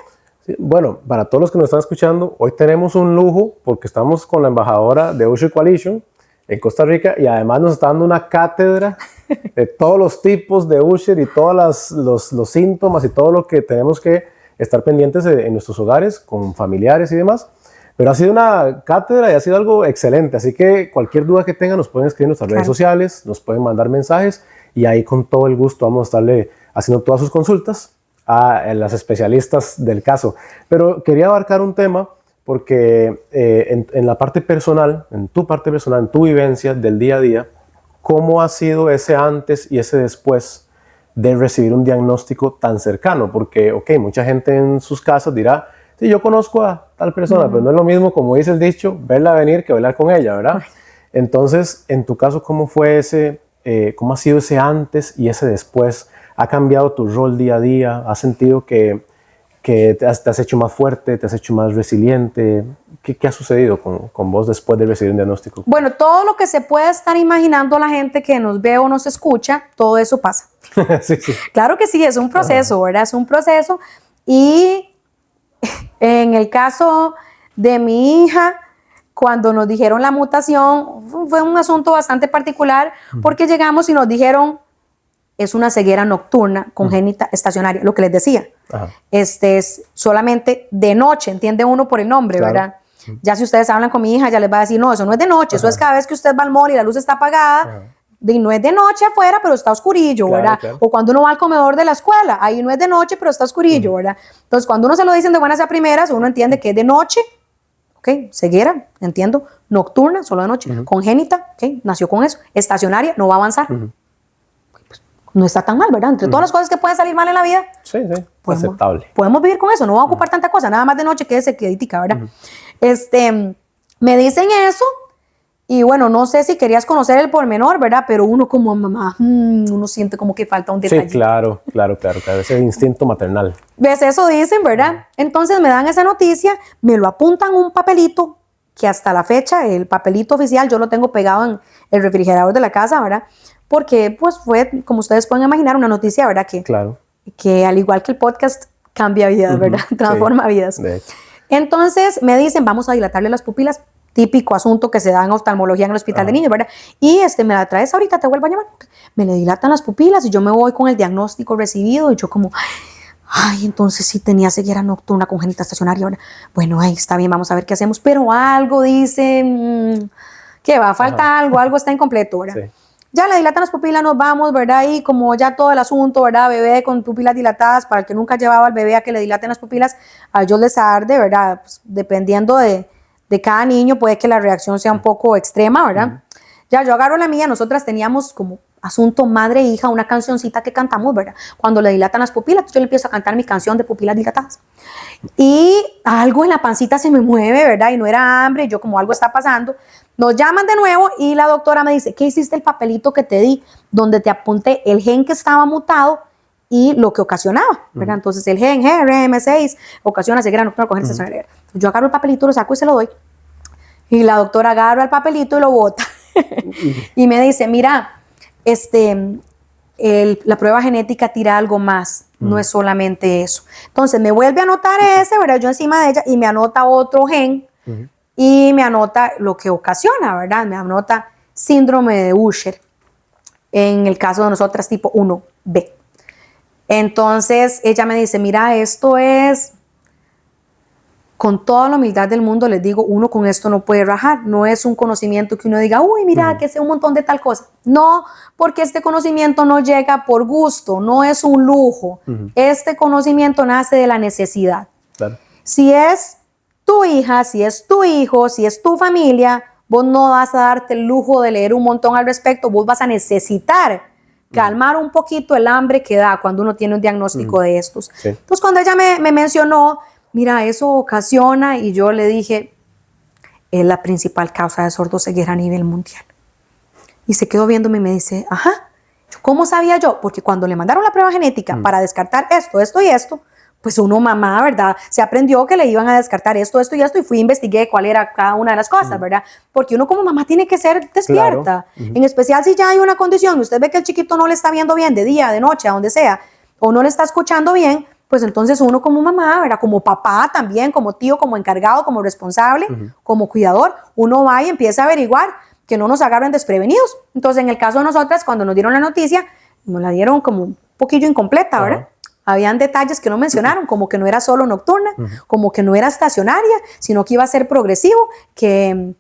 Sí, bueno, para todos los que nos están escuchando, hoy tenemos un lujo porque estamos con la embajadora de Usher Coalition en Costa Rica y además nos está dando una cátedra de todos los tipos de Usher y todos los síntomas y todo lo que tenemos que estar pendientes en nuestros hogares con familiares y demás. Pero ha sido una cátedra y ha sido algo excelente, así que cualquier duda que tengan nos pueden escribir en nuestras redes sociales, nos pueden mandar mensajes y ahí con todo el gusto vamos a estarle haciendo todas sus consultas a las especialistas del caso. Pero quería abarcar un tema porque en la parte personal, en tu parte personal, en tu vivencia del día a día, ¿cómo ha sido ese antes y ese después de recibir un diagnóstico tan cercano? Porque, ok, mucha gente en sus casas dirá, sí, yo conozco a tal persona, pero no es lo mismo, como dice el dicho, verla venir que bailar con ella, ¿verdad? Entonces, en tu caso, ¿cómo fue cómo ha sido ese antes y ese después? ¿Ha cambiado tu rol día a día? ¿Has sentido que te has hecho más fuerte, te has hecho más resiliente? ¿Qué ha sucedido con vos después de recibir un diagnóstico? Bueno, todo lo que se puede estar imaginando la gente que nos ve o nos escucha, todo eso pasa. Sí, sí. Claro que sí, es un proceso, ¿verdad? Es un proceso. Y en el caso de mi hija, cuando nos dijeron la mutación, fue un asunto bastante particular porque llegamos y nos dijeron, es una ceguera nocturna congénita estacionaria, lo que les decía. Es solamente de noche, entiende uno por el nombre, claro, ¿verdad? Ya si ustedes hablan con mi hija, ya les va a decir, no, eso no es de noche, eso es cada vez que usted va al mall y la luz está apagada, no es de noche afuera, pero está oscurillo, claro, ¿verdad? Claro. O cuando uno va al comedor de la escuela, ahí no es de noche, pero está oscurillo, ¿verdad? Entonces, cuando uno se lo dicen de buenas a primeras, uno entiende que es de noche, ¿ok? Ceguera, entiendo, nocturna, solo de noche, congénita, ¿ok? Nació con eso, estacionaria, no va a avanzar. No está tan mal, ¿verdad? Entre todas las cosas que pueden salir mal en la vida. Sí, sí, aceptable. Podemos vivir con eso, no va a ocupar tanta cosa, nada más de noche que se queditica, ¿verdad? Me dicen eso y bueno, no sé si querías conocer el pormenor, ¿verdad? Pero uno como mamá, uno siente como que falta un detalle. Sí, claro, ese instinto maternal. ¿Ves? Eso dicen, ¿verdad? Entonces me dan esa noticia, me lo apuntan un papelito, que hasta la fecha, el papelito oficial, yo lo tengo pegado en el refrigerador de la casa, ¿verdad? Porque pues fue, como ustedes pueden imaginar, una noticia, ¿verdad? Que al igual que el podcast, cambia vidas, ¿verdad? Transforma vidas. Entonces me dicen, vamos a dilatarle las pupilas, típico asunto que se da en oftalmología en el hospital de niños, ¿verdad? Y me la traes ahorita, te vuelvo a llamar. Me le dilatan las pupilas y yo me voy con el diagnóstico recibido y yo como, entonces sí tenía ceguera nocturna congénita estacionaria, ¿verdad? Bueno, está bien, vamos a ver qué hacemos, pero algo dice que va a faltar algo está incompleto, ¿verdad? Sí. Ya le dilatan las pupilas, nos vamos, ¿verdad? Y como ya todo el asunto, ¿verdad? Bebé con pupilas dilatadas, para el que nunca llevaba al bebé a que le dilaten las pupilas, a ellos les arde, ¿verdad? Pues, dependiendo de cada niño, puede que la reacción sea un poco extrema, ¿verdad? Ya yo agarro la mía, nosotras teníamos como asunto madre e hija, una cancioncita que cantamos, ¿verdad? Cuando le dilatan las pupilas, yo le empiezo a cantar mi canción de pupilas dilatadas. Y algo en la pancita se me mueve, ¿verdad? Y no era hambre, yo como algo está pasando. Nos llaman de nuevo y la doctora me dice, ¿qué hiciste el papelito que te di? Donde te apunté el gen que estaba mutado y lo que ocasionaba, ¿verdad? Entonces el gen GRM6 ocasiona ceguera nocturna con gente ceguera. Yo agarro el papelito, lo saco y se lo doy. Y la doctora agarra el papelito y lo bota. Y me dice, mira, la prueba genética tira algo más, no es solamente eso. Entonces me vuelve a anotar ese, ¿verdad? Yo encima de ella, y me anota otro gen, y me anota lo que ocasiona, ¿verdad? Me anota síndrome de Usher, en el caso de nosotras tipo 1B. Entonces ella me dice, mira, esto es, con toda la humildad del mundo les digo, uno con esto no puede rajar, no es un conocimiento que uno diga, uy, mira, que sé un montón de tal cosa. No, porque este conocimiento no llega por gusto, no es un lujo. Este conocimiento nace de la necesidad. Claro. Si es tu hija, si es tu hijo, si es tu familia, vos no vas a darte el lujo de leer un montón al respecto, vos vas a necesitar calmar un poquito el hambre que da cuando uno tiene un diagnóstico de estos. Sí. Entonces, cuando ella me mencionó, mira, eso ocasiona, y yo le dije, es la principal causa de sordoceguera a nivel mundial. Y se quedó viéndome y me dice, ajá, ¿cómo sabía yo? Porque cuando le mandaron la prueba genética para descartar esto, esto y esto, pues uno, mamá, ¿verdad? Se aprendió que le iban a descartar esto, esto y esto, y fui e investigué cuál era cada una de las cosas, ¿verdad? Porque uno como mamá tiene que ser despierta. Claro. En especial si ya hay una condición y usted ve que el chiquito no le está viendo bien de día, de noche, a donde sea, o no le está escuchando bien, pues entonces uno como mamá, ¿verdad? Como papá también, como tío, como encargado, como responsable, como cuidador, uno va y empieza a averiguar que no nos agarren desprevenidos. Entonces, en el caso de nosotras, cuando nos dieron la noticia, nos la dieron como un poquillo incompleta, ¿verdad? Habían detalles que no mencionaron, como que no era solo nocturna, como que no era estacionaria, sino que iba a ser progresivo, que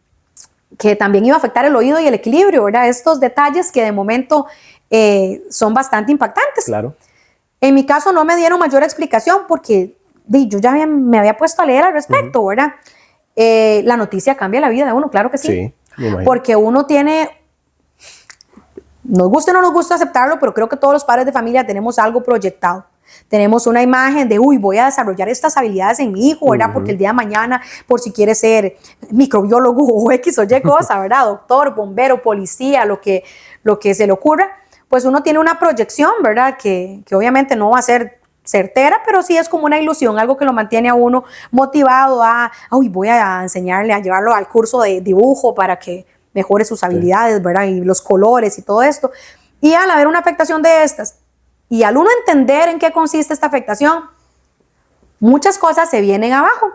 también iba a afectar el oído y el equilibrio, ¿verdad? Estos detalles que de momento son bastante impactantes. Claro. En mi caso no me dieron mayor explicación porque yo ya me había puesto a leer al respecto, ¿verdad? La noticia cambia la vida de uno, claro que sí. Sí, me imagino. Porque uno tiene, nos gusta o no nos gusta aceptarlo, pero creo que todos los padres de familia tenemos algo proyectado. Tenemos una imagen de, uy, voy a desarrollar estas habilidades en mi hijo, ¿verdad? Porque el día de mañana, por si quiere ser microbiólogo o X o Y cosa, ¿verdad? Doctor, bombero, policía, lo que se le ocurra, pues uno tiene una proyección, ¿verdad? Que obviamente no va a ser certera, pero sí es como una ilusión, algo que lo mantiene a uno motivado a, uy, voy a enseñarle, a llevarlo al curso de dibujo para que mejore sus habilidades, ¿verdad? Y los colores y todo esto. Y al haber una afectación de estas, y al uno entender en qué consiste esta afectación, muchas cosas se vienen abajo.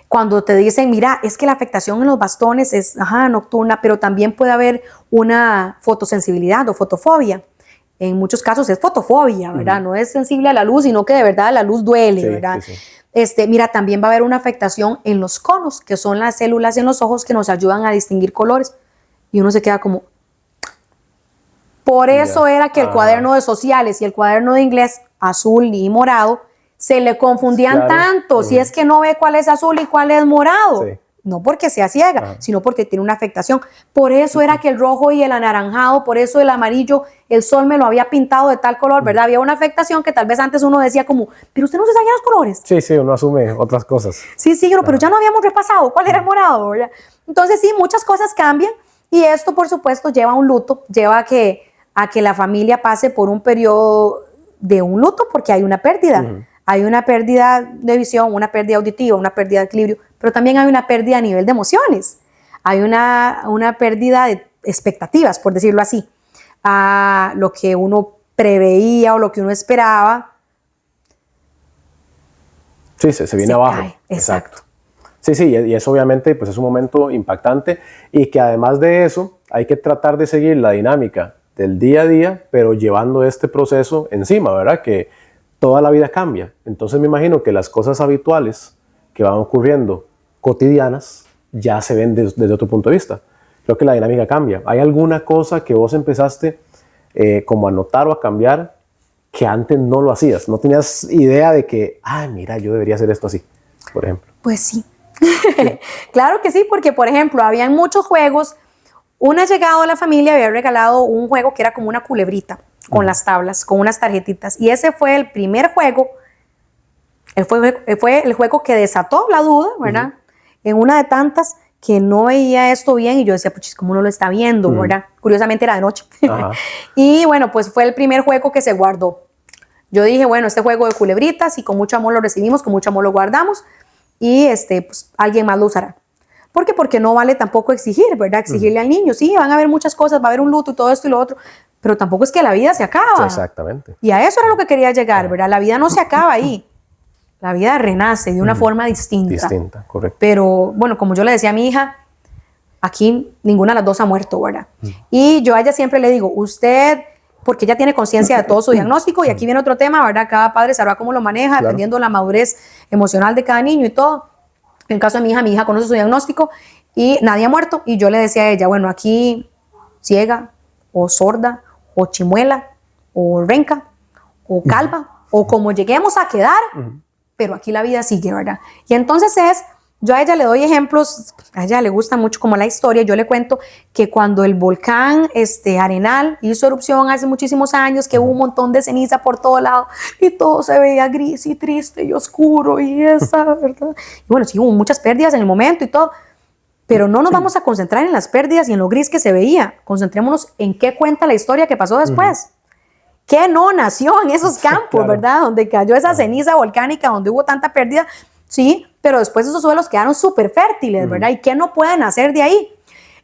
Cuando te dicen, mira, es que la afectación en los bastones es nocturna, pero también puede haber una fotosensibilidad o fotofobia. En muchos casos es fotofobia, ¿verdad? No es sensible a la luz, sino que de verdad la luz duele, sí, ¿verdad? Sí, sí. Mira, también va a haber una afectación en los conos, que son las células en los ojos que nos ayudan a distinguir colores. Y uno se queda como... Por eso era que el cuaderno de sociales y el cuaderno de inglés, azul y morado, se le confundían tanto, si es que no ve cuál es azul y cuál es morado. Sí. No porque sea ciega, sino porque tiene una afectación. Por eso era que el rojo y el anaranjado, por eso el amarillo, el sol me lo había pintado de tal color, ¿verdad? Había una afectación que tal vez antes uno decía como, pero usted no se sabía los colores. Sí, sí, uno asume otras cosas. Sí, pero ya no habíamos repasado cuál era el morado, ¿verdad? Entonces sí, muchas cosas cambian y esto por supuesto lleva a un luto, lleva a que la familia pase por un periodo de un luto porque hay una pérdida. Hay una pérdida de visión, una pérdida auditiva, una pérdida de equilibrio, pero también hay una pérdida a nivel de emociones. Hay una pérdida de expectativas, por decirlo así. A lo que uno preveía o lo que uno esperaba. Sí, se viene abajo. Cae. Exacto. Sí, y eso obviamente pues es un momento impactante y que además de eso hay que tratar de seguir la dinámica del día a día, pero llevando este proceso encima, ¿verdad? Que toda la vida cambia. Entonces me imagino que las cosas habituales que van ocurriendo cotidianas ya se ven desde otro punto de vista. Creo que la dinámica cambia. ¿Hay alguna cosa que vos empezaste como a notar o a cambiar que antes no lo hacías? ¿No tenías idea de que, mira, yo debería hacer esto así, por ejemplo? Pues sí. Claro que sí, porque por ejemplo, habían muchos juegos. un allegado de la familia había regalado un juego que era como una culebrita con las tablas, con unas tarjetitas. Y ese fue el primer juego, fue el juego que desató la duda, ¿verdad? En una de tantas que no veía esto bien y yo decía, pues, ¿cómo no lo está viendo, verdad? Curiosamente era de noche. Y bueno, pues fue el primer juego que se guardó. Yo dije, bueno, este juego de culebritas y con mucho amor lo recibimos, con mucho amor lo guardamos y pues alguien más lo usará. ¿Por qué? Porque no vale tampoco exigir, ¿verdad? Exigirle al niño, sí, van a haber muchas cosas, va a haber un luto y todo esto y lo otro, pero tampoco es que la vida se acaba. Exactamente. Y a eso era lo que quería llegar, ¿verdad? La vida no se acaba ahí. La vida renace de una forma distinta. Distinta, correcto. Pero, bueno, como yo le decía a mi hija, aquí ninguna de las dos ha muerto, ¿verdad? Y yo a ella siempre le digo, usted, porque ella tiene conciencia de todo su diagnóstico, y aquí viene otro tema, ¿verdad? Cada padre sabrá cómo lo maneja, dependiendo de la madurez emocional de cada niño y todo. En el caso de mi hija conoce su diagnóstico y nadie ha muerto. Y yo le decía a ella, bueno, aquí ciega, o sorda, o chimuela, o renca, o calva, o como lleguemos a quedar, pero aquí la vida sigue, ¿verdad? Y entonces yo a ella le doy ejemplos, a ella le gusta mucho como la historia, yo le cuento que cuando el volcán Arenal hizo erupción hace muchísimos años, que hubo un montón de ceniza por todo lado y todo se veía gris y triste y oscuro y esa, ¿verdad? Y bueno, sí hubo muchas pérdidas en el momento y todo, pero no nos vamos a concentrar en las pérdidas y en lo gris que se veía, concentrémonos en qué cuenta la historia que pasó después. ¿Qué no nació en esos campos, verdad? Donde cayó esa ceniza volcánica, donde hubo tanta pérdida, sí, pero después esos suelos quedaron súper fértiles, ¿verdad? ¿Y qué no pueden hacer de ahí?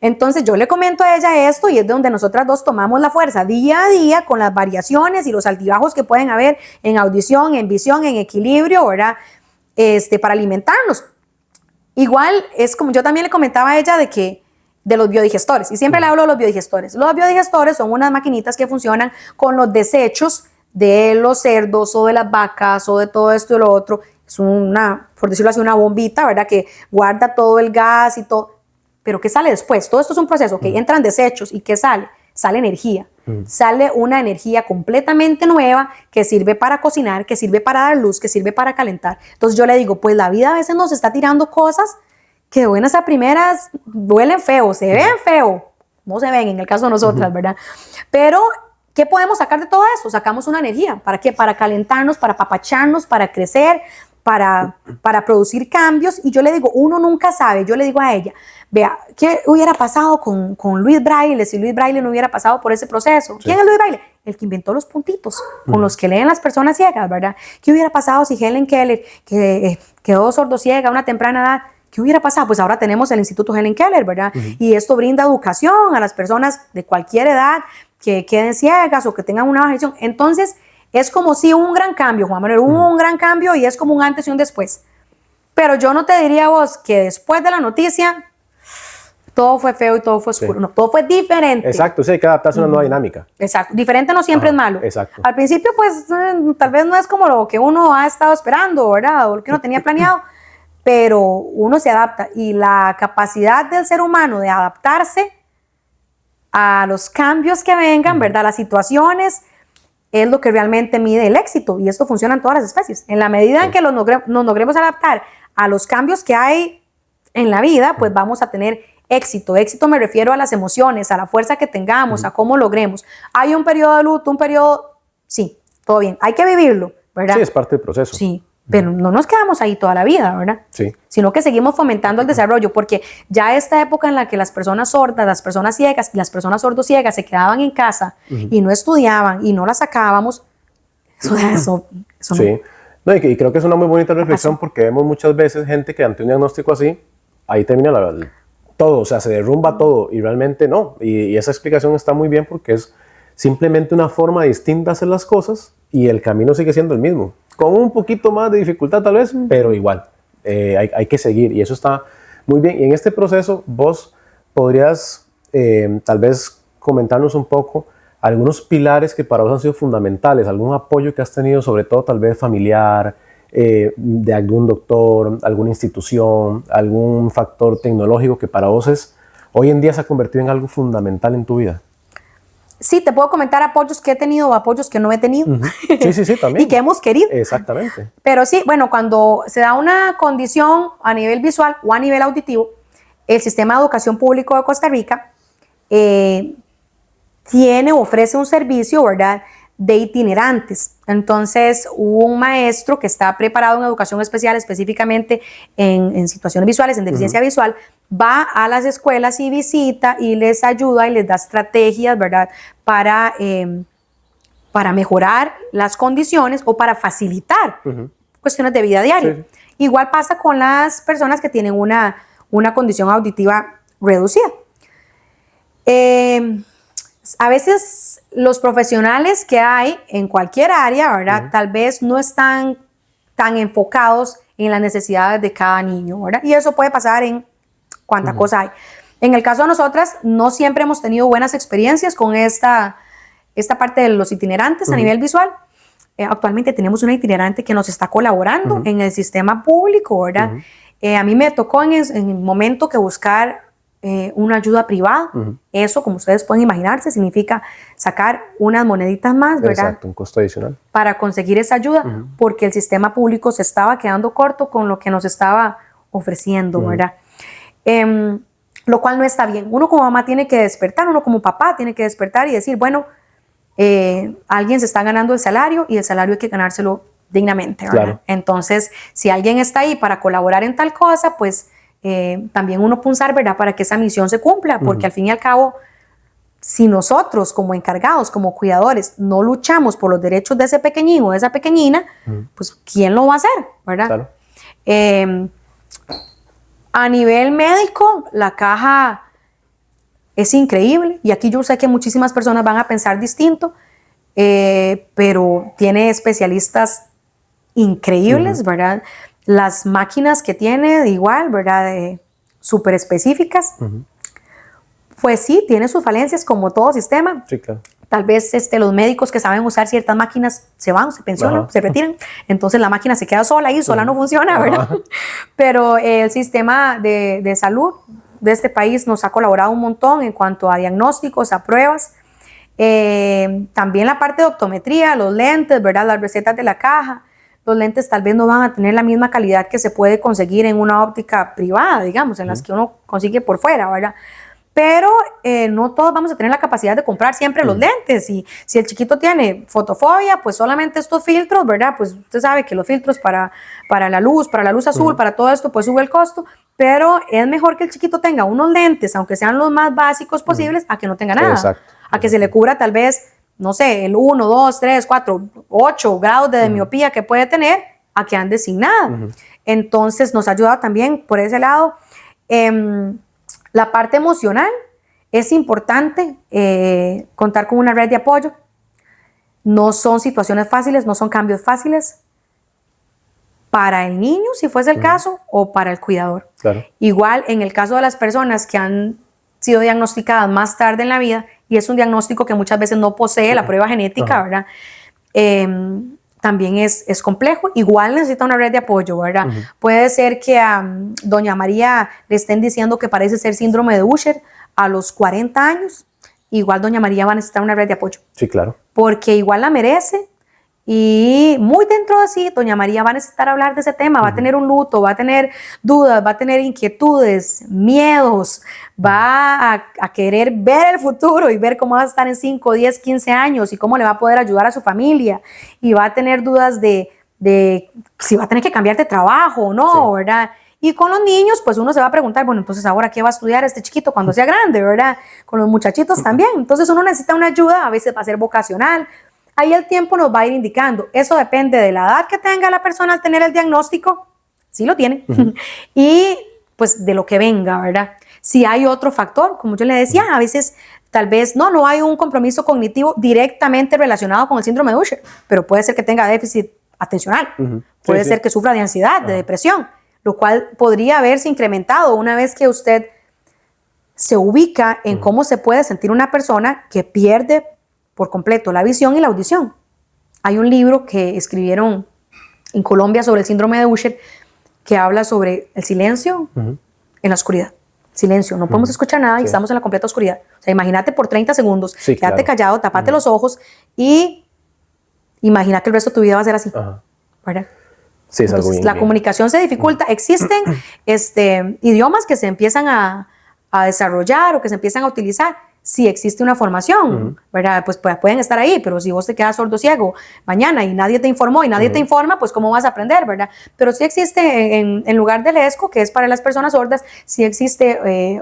Entonces yo le comento a ella esto y es de donde nosotras dos tomamos la fuerza día a día con las variaciones y los altibajos que pueden haber en audición, en visión, en equilibrio, ¿verdad? Para alimentarnos. Igual es como yo también le comentaba a ella de los biodigestores, y siempre le hablo de los biodigestores. Los biodigestores son unas maquinitas que funcionan con los desechos de los cerdos o de las vacas o de todo esto y lo otro. Es una, por decirlo así, una bombita, ¿verdad? Que guarda todo el gas y todo. Pero ¿qué sale después? Todo esto es un proceso, que entran desechos y ¿qué sale? Sale energía. Sale una energía completamente nueva que sirve para cocinar, que sirve para dar luz, que sirve para calentar. Entonces yo le digo, pues la vida a veces nos está tirando cosas que de buenas a primeras duelen feo, se ven feo, no se ven en el caso de nosotras, ¿verdad? Pero, ¿qué podemos sacar de todo esto? Sacamos una energía, ¿para qué? Para calentarnos, para apapacharnos, para crecer, para producir cambios. Y yo le digo, uno nunca sabe, yo le digo a ella, vea, ¿qué hubiera pasado con Luis Braille si Luis Braille no hubiera pasado por ese proceso? Sí. ¿Quién es Luis Braille? El que inventó los puntitos con los que leen las personas ciegas, ¿verdad? ¿Qué hubiera pasado si Helen Keller, que quedó sordociega a una temprana edad, qué hubiera pasado? Pues ahora tenemos el Instituto Helen Keller, ¿verdad? Y esto brinda educación a las personas de cualquier edad que queden ciegas o que tengan una baja visión. Entonces, es como si hubo un gran cambio, Juan Manuel, hubo un gran cambio y es como un antes y un después. Pero yo no te diría a vos que después de la noticia todo fue feo y todo fue oscuro. Sí. No, todo fue diferente. Exacto, sí, hay que adaptarse a una nueva dinámica. Exacto, diferente no siempre es malo. Exacto. Al principio, pues, tal vez no es como lo que uno ha estado esperando, ¿verdad? O lo que uno tenía planeado, pero uno se adapta. Y la capacidad del ser humano de adaptarse a los cambios que vengan, ¿verdad? Las situaciones, es lo que realmente mide el éxito. Y esto funciona en todas las especies. En la medida en que nos logremos adaptar a los cambios que hay en la vida, pues vamos a tener éxito. Éxito me refiero a las emociones, a la fuerza que tengamos, a cómo logremos. Hay un periodo de luto, un periodo, sí, todo bien. Hay que vivirlo, ¿verdad? Sí, es parte del proceso. Sí, pero no nos quedamos ahí toda la vida, ¿verdad? Sí. Sino que seguimos fomentando el desarrollo, porque ya esta época en la que las personas sordas, las personas ciegas y las personas sordociegas se quedaban en casa y no estudiaban y no las sacábamos, eso sí. No, y creo que es una muy bonita reflexión porque vemos muchas veces gente que ante un diagnóstico así, ahí termina todo, o sea, se derrumba todo y realmente no. Y esa explicación está muy bien porque es simplemente una forma distinta de hacer las cosas y el camino sigue siendo el mismo. Con un poquito más de dificultad tal vez, pero igual, hay que seguir y eso está muy bien. Y en este proceso vos podrías tal vez comentarnos un poco algunos pilares que para vos han sido fundamentales, algún apoyo que has tenido, sobre todo tal vez familiar, de algún doctor, alguna institución, algún factor tecnológico que para vos hoy en día se ha convertido en algo fundamental en tu vida. Sí, te puedo comentar apoyos que he tenido o apoyos que no he tenido. Sí, también. Y que hemos querido. Exactamente. Pero sí, bueno, cuando se da una condición a nivel visual o a nivel auditivo, el Sistema de Educación Público de Costa Rica ofrece un servicio, ¿verdad?, de itinerantes. Entonces, un maestro que está preparado en educación especial, específicamente en situaciones visuales, en deficiencia visual, va a las escuelas y visita y les ayuda y les da estrategias, ¿verdad?, para mejorar las condiciones o para facilitar cuestiones de vida diaria. Sí. Igual pasa con las personas que tienen una condición auditiva reducida. A veces los profesionales que hay en cualquier área, ¿verdad?, tal vez no están tan enfocados en las necesidades de cada niño, ¿verdad? Y eso puede pasar en cuánta cosa hay. En el caso de nosotras, no siempre hemos tenido buenas experiencias con esta parte de los itinerantes a nivel visual. Actualmente tenemos una itinerante que nos está colaborando en el sistema público, ¿verdad? A mí me tocó en el momento que buscar una ayuda privada. Eso, como ustedes pueden imaginarse, significa sacar unas moneditas más, ¿verdad? Exacto, un costo adicional. Para conseguir esa ayuda, porque el sistema público se estaba quedando corto con lo que nos estaba ofreciendo, ¿verdad? Lo cual no está bien. Uno como mamá tiene que despertar, uno como papá tiene que despertar y decir, bueno, alguien se está ganando el salario y el salario hay que ganárselo dignamente, ¿verdad? Claro. Entonces, si alguien está ahí para colaborar en tal cosa, pues también uno punzar, ¿verdad?, para que esa misión se cumpla, porque al fin y al cabo, si nosotros como encargados, como cuidadores, no luchamos por los derechos de ese pequeñín o de esa pequeñina, pues ¿quién lo va a hacer, verdad? Claro. A nivel médico, la caja es increíble, y aquí yo sé que muchísimas personas van a pensar distinto, pero tiene especialistas increíbles, ¿verdad? Las máquinas que tiene, igual, ¿verdad? Súper específicas. Pues sí, tiene sus falencias como todo sistema. Sí, claro. Tal vez los médicos que saben usar ciertas máquinas se van, se pensionan, se retiran. Entonces la máquina se queda sola y sola no funciona, ¿verdad? Pero el sistema de salud de este país nos ha colaborado un montón en cuanto a diagnósticos, a pruebas. También la parte de optometría, los lentes, ¿verdad? Las recetas de la caja. Los lentes tal vez no van a tener la misma calidad que se puede conseguir en una óptica privada, digamos, en las que uno consigue por fuera, ¿verdad? Pero no todos vamos a tener la capacidad de comprar siempre los lentes. Y si el chiquito tiene fotofobia, pues solamente estos filtros, ¿verdad? Pues usted sabe que los filtros para la luz azul, para todo esto, pues sube el costo. Pero es mejor que el chiquito tenga unos lentes, aunque sean los más básicos posibles, a que no tenga nada. Exacto. A que se le cubra tal vez, no sé, el 1, 2, 3, 4, 8 grados de miopía que puede tener, a que ande sin nada. Entonces nos ha ayudado también por ese lado. La parte emocional, es importante contar con una red de apoyo. No son situaciones fáciles, no son cambios fáciles para el niño, si fuese el caso, o para el cuidador. Claro. Igual en el caso de las personas que han sido diagnosticadas más tarde en la vida, y es un diagnóstico que muchas veces no posee la prueba genética, ¿verdad? También es complejo. Igual necesita una red de apoyo, ¿verdad? Puede ser que a doña María le estén diciendo que parece ser síndrome de Usher a los 40 años. Igual doña María va a necesitar una red de apoyo. Sí, claro. Porque igual la merece. Y muy dentro de sí, doña María va a necesitar hablar de ese tema, va a tener un luto, va a tener dudas, va a tener inquietudes, miedos, va a querer ver el futuro y ver cómo va a estar en 5, 10, 15 años y cómo le va a poder ayudar a su familia, y va a tener dudas de si va a tener que cambiar de trabajo o no, ¿verdad? Y con los niños, pues uno se va a preguntar, bueno, entonces ahora ¿qué va a estudiar este chiquito cuando sea grande, verdad? Con los muchachitos también. Entonces uno necesita una ayuda, a veces va a ser vocacional. Ahí el tiempo nos va a ir indicando. Eso depende de la edad que tenga la persona al tener el diagnóstico, sí lo tiene, y pues de lo que venga, ¿verdad? Si hay otro factor, como yo le decía, a veces tal vez no hay un compromiso cognitivo directamente relacionado con el síndrome de Usher, pero puede ser que tenga déficit atencional, puede ser que sufra de ansiedad, de depresión, lo cual podría haberse incrementado una vez que usted se ubica en cómo se puede sentir una persona que pierde por completo la visión y la audición. Hay un libro que escribieron en Colombia sobre el síndrome de Usher que habla sobre el silencio en la oscuridad. Silencio, no podemos escuchar nada y estamos en la completa oscuridad. O sea, imagínate por 30 segundos, quédate callado, tapate los ojos y imagina que el resto de tu vida va a ser así. ¿Verdad? Sí, es algo bien. La comunicación se dificulta. Existen idiomas que se empiezan a desarrollar o que se empiezan a utilizar. si existe una formación, ¿verdad? Pues pueden estar ahí, pero si vos te quedas sordo ciego mañana y nadie te informó y nadie te informa, pues ¿cómo vas a aprender, verdad? Pero sí existe en lugar del ESCO, que es para las personas sordas, sí existe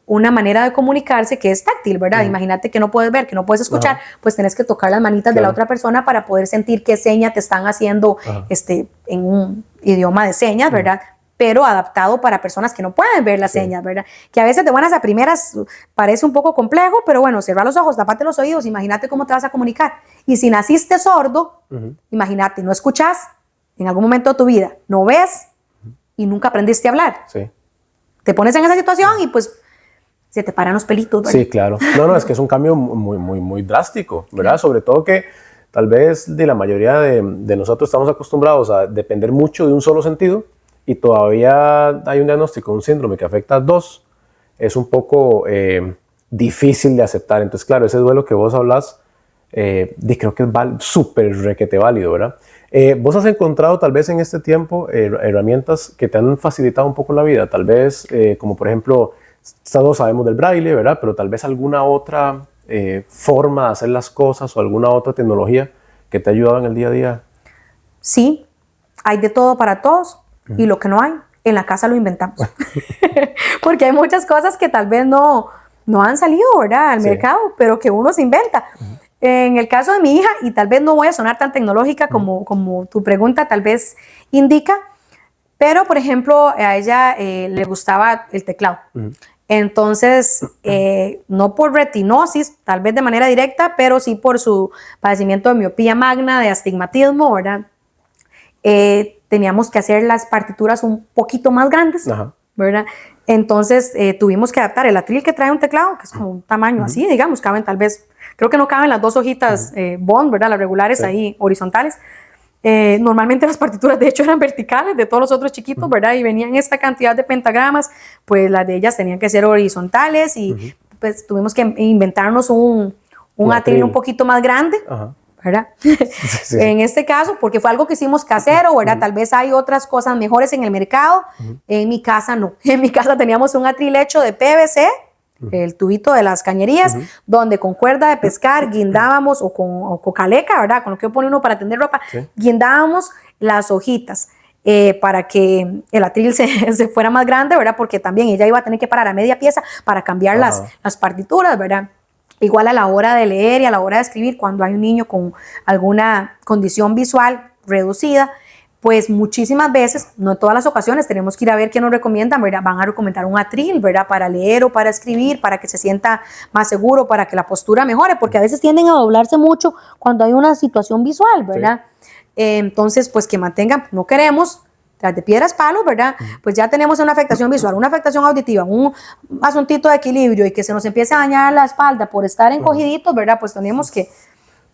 una manera de comunicarse que es táctil, ¿verdad? Imagínate que no puedes ver, que no puedes escuchar, pues tenés que tocar las manitas de la otra persona para poder sentir qué seña te están haciendo en un idioma de señas, ¿verdad? Pero adaptado para personas que no pueden ver las señas, ¿verdad? Que a veces de buenas a primeras parece un poco complejo, pero bueno, cierra los ojos, tapate los oídos, imagínate cómo te vas a comunicar. Y si naciste sordo, imagínate, no escuchas en algún momento de tu vida, no ves y nunca aprendiste a hablar. Sí. Te pones en esa situación y pues se te paran los pelitos, ¿verdad? Sí, claro. No, es que es un cambio muy drástico, ¿verdad? Sobre todo que tal vez de la mayoría de nosotros estamos acostumbrados a depender mucho de un solo sentido y todavía hay un diagnóstico, un síndrome que afecta a dos. Es un poco difícil de aceptar. Entonces, claro, ese duelo que vos hablas, creo que es súper requete válido, ¿verdad? ¿Vos has encontrado tal vez en este tiempo herramientas que te han facilitado un poco la vida? Tal vez, como por ejemplo, todos sabemos del braille, ¿verdad? Pero tal vez alguna otra forma de hacer las cosas o alguna otra tecnología que te ha ayudado en el día a día. Sí, hay de todo para todos y lo que no hay, en la casa lo inventamos. Porque hay muchas cosas que tal vez no han salido, ¿verdad? Al mercado, pero que uno se inventa. En el caso de mi hija, y tal vez no voy a sonar tan tecnológica como tu pregunta tal vez indica, pero por ejemplo a ella le gustaba el teclado. Entonces, no por retinosis, tal vez de manera directa, pero sí por su padecimiento de miopía magna, de astigmatismo, ¿verdad? Teníamos que hacer las partituras un poquito más grandes, ¿verdad? Entonces, tuvimos que adaptar el atril que trae un teclado, que es como un tamaño así, digamos, caben tal vez, creo que no caben las dos hojitas Bond, ¿verdad? Las regulares ahí, horizontales. Normalmente las partituras de hecho eran verticales de todos los otros chiquitos, ¿verdad? Y venían esta cantidad de pentagramas, pues las de ellas tenían que ser horizontales y pues tuvimos que inventarnos un atril un poquito más grande, ¿verdad? Sí. En este caso, porque fue algo que hicimos casero, ¿verdad? Tal vez hay otras cosas mejores en el mercado, en mi casa no. En mi casa teníamos un atril hecho de PVC, el tubito de las cañerías, donde con cuerda de pescar guindábamos, o con caleca, ¿verdad? Con lo que pone uno para tender ropa, guindábamos las hojitas para que el atril se fuera más grande, ¿verdad? Porque también ella iba a tener que parar a media pieza para cambiar las partituras, ¿verdad? Igual a la hora de leer y a la hora de escribir, cuando hay un niño con alguna condición visual reducida, pues muchísimas veces, no en todas las ocasiones, tenemos que ir a ver qué nos recomiendan, ¿verdad? Van a recomendar un atril, ¿verdad? Para leer o para escribir, para que se sienta más seguro, para que la postura mejore, porque a veces tienden a doblarse mucho cuando hay una situación visual, ¿verdad? Entonces, pues que mantengan, no queremos tras de piedras palos, ¿verdad? Pues ya tenemos una afectación visual, una afectación auditiva, un asuntito de equilibrio y que se nos empiece a dañar la espalda por estar encogiditos, ¿verdad? Pues tenemos que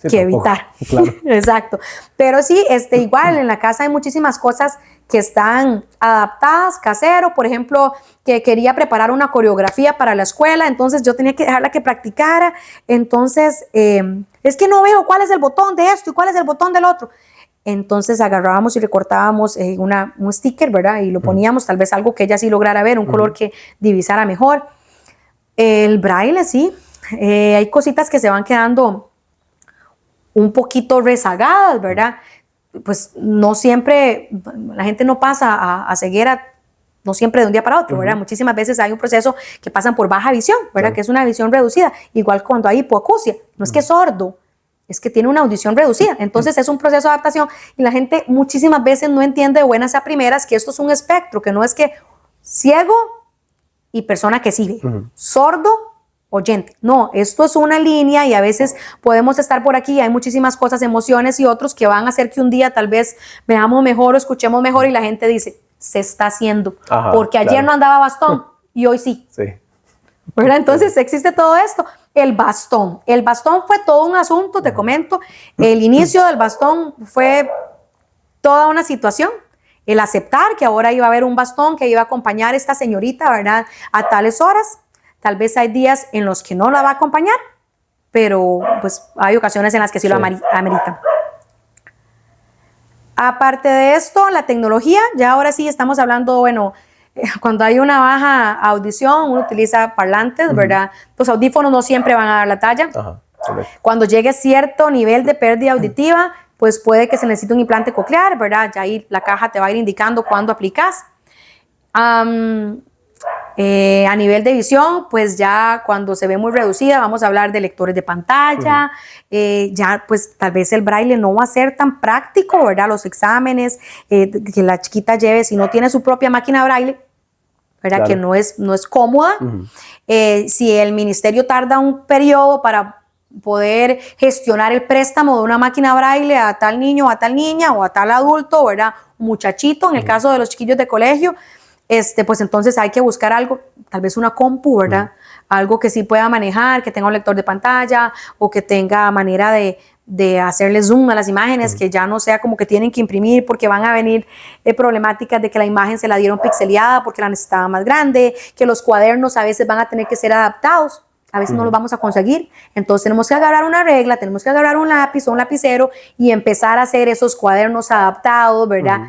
evitar. Claro. Exacto. Pero sí, igual en la casa hay muchísimas cosas que están adaptadas, casero, por ejemplo, que quería preparar una coreografía para la escuela, entonces yo tenía que dejarla que practicara, entonces es que no veo cuál es el botón de esto y cuál es el botón del otro. Entonces agarrábamos y recortábamos un sticker, ¿verdad? Y lo poníamos, tal vez algo que ella sí lograra ver, un color que divisara mejor. El braille, sí, hay cositas que se van quedando un poquito rezagadas, ¿verdad? Pues no siempre, la gente no pasa a ceguera, no siempre de un día para otro, ¿verdad? Muchísimas veces hay un proceso que pasan por baja visión, ¿verdad? Que es una visión reducida, igual cuando hay hipoacusia, no es que es sordo, es que tiene una audición reducida, entonces es un proceso de adaptación y la gente muchísimas veces no entiende de buenas a primeras que esto es un espectro, que no es que ciego y persona que sí ve, sordo, oyente. No, esto es una línea y a veces podemos estar por aquí, hay muchísimas cosas, emociones y otros que van a hacer que un día tal vez veamos mejor o escuchemos mejor y la gente dice, se está haciendo, porque ayer no andaba bastón y hoy sí. ¿Verdad? Entonces existe todo esto. El bastón fue todo un asunto, te comento. El inicio del bastón fue toda una situación. El aceptar que ahora iba a haber un bastón que iba a acompañar a esta señorita, ¿verdad? A tales horas. Tal vez hay días en los que no la va a acompañar, pero pues hay ocasiones en las que sí lo amerita. Aparte de esto, la tecnología, ya ahora sí estamos hablando, bueno, cuando hay una baja audición, uno utiliza parlantes, ¿verdad? Los audífonos no siempre van a dar la talla. Ajá, correcto. Cuando llegue cierto nivel de pérdida auditiva, pues puede que se necesite un implante coclear, ¿verdad? Ya ahí la caja te va a ir indicando cuándo aplicas. A nivel de visión, pues ya cuando se ve muy reducida, vamos a hablar de lectores de pantalla, ya pues tal vez el braille no va a ser tan práctico, ¿verdad? Los exámenes que la chiquita lleve, si no tiene su propia máquina braille, ¿verdad? Claro. Que no es cómoda. Si el ministerio tarda un periodo para poder gestionar el préstamo de una máquina braille a tal niño, a tal niña o a tal adulto, ¿verdad? Muchachito, en el caso de los chiquillos de colegio, pues entonces hay que buscar algo, tal vez una compu, ¿verdad? Algo que sí pueda manejar, que tenga un lector de pantalla o que tenga manera de hacerle zoom a las imágenes, que ya no sea como que tienen que imprimir porque van a venir problemáticas de que la imagen se la dieron pixeleada porque la necesitaba más grande, que los cuadernos a veces van a tener que ser adaptados. A veces no los vamos a conseguir, entonces tenemos que agarrar una regla, tenemos que agarrar un lápiz o un lapicero y empezar a hacer esos cuadernos adaptados, ¿verdad?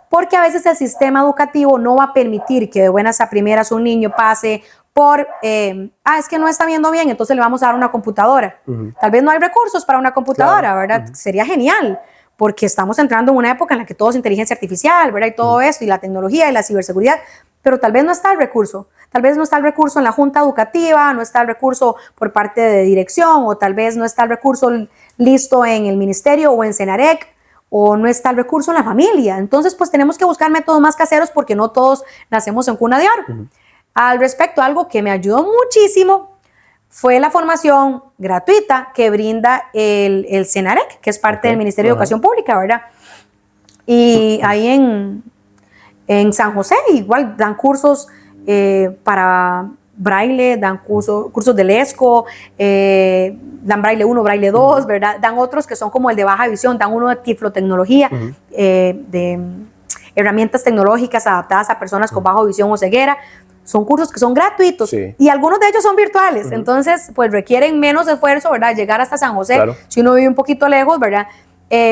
Porque a veces el sistema educativo no va a permitir que de buenas a primeras un niño pase por, es que no está viendo bien, entonces le vamos a dar una computadora. Tal vez no hay recursos para una computadora, ¿verdad? Sería genial, porque estamos entrando en una época en la que todo es inteligencia artificial, ¿verdad? Y todo esto, y la tecnología y la ciberseguridad, pero tal vez no está el recurso. Tal vez no está el recurso en la junta educativa, no está el recurso por parte de dirección, o tal vez no está el recurso listo en el ministerio o en Senarec, o no está el recurso en la familia. Entonces, pues tenemos que buscar métodos más caseros porque no todos nacemos en cuna de oro. Al respecto, algo que me ayudó muchísimo fue la formación gratuita que brinda el Senarec, que es parte del Ministerio de Educación Pública, ¿verdad? Y ahí en San José igual dan cursos para braille, dan cursos de Lesco, dan braille 1, braille 2, ¿verdad? Dan otros que son como el de baja visión, dan uno de tiflotecnología, de herramientas tecnológicas adaptadas a personas con baja visión o ceguera. Son cursos que son gratuitos y algunos de ellos son virtuales, entonces pues requieren menos esfuerzo, ¿verdad? Llegar hasta San José, si uno vive un poquito lejos, ¿verdad?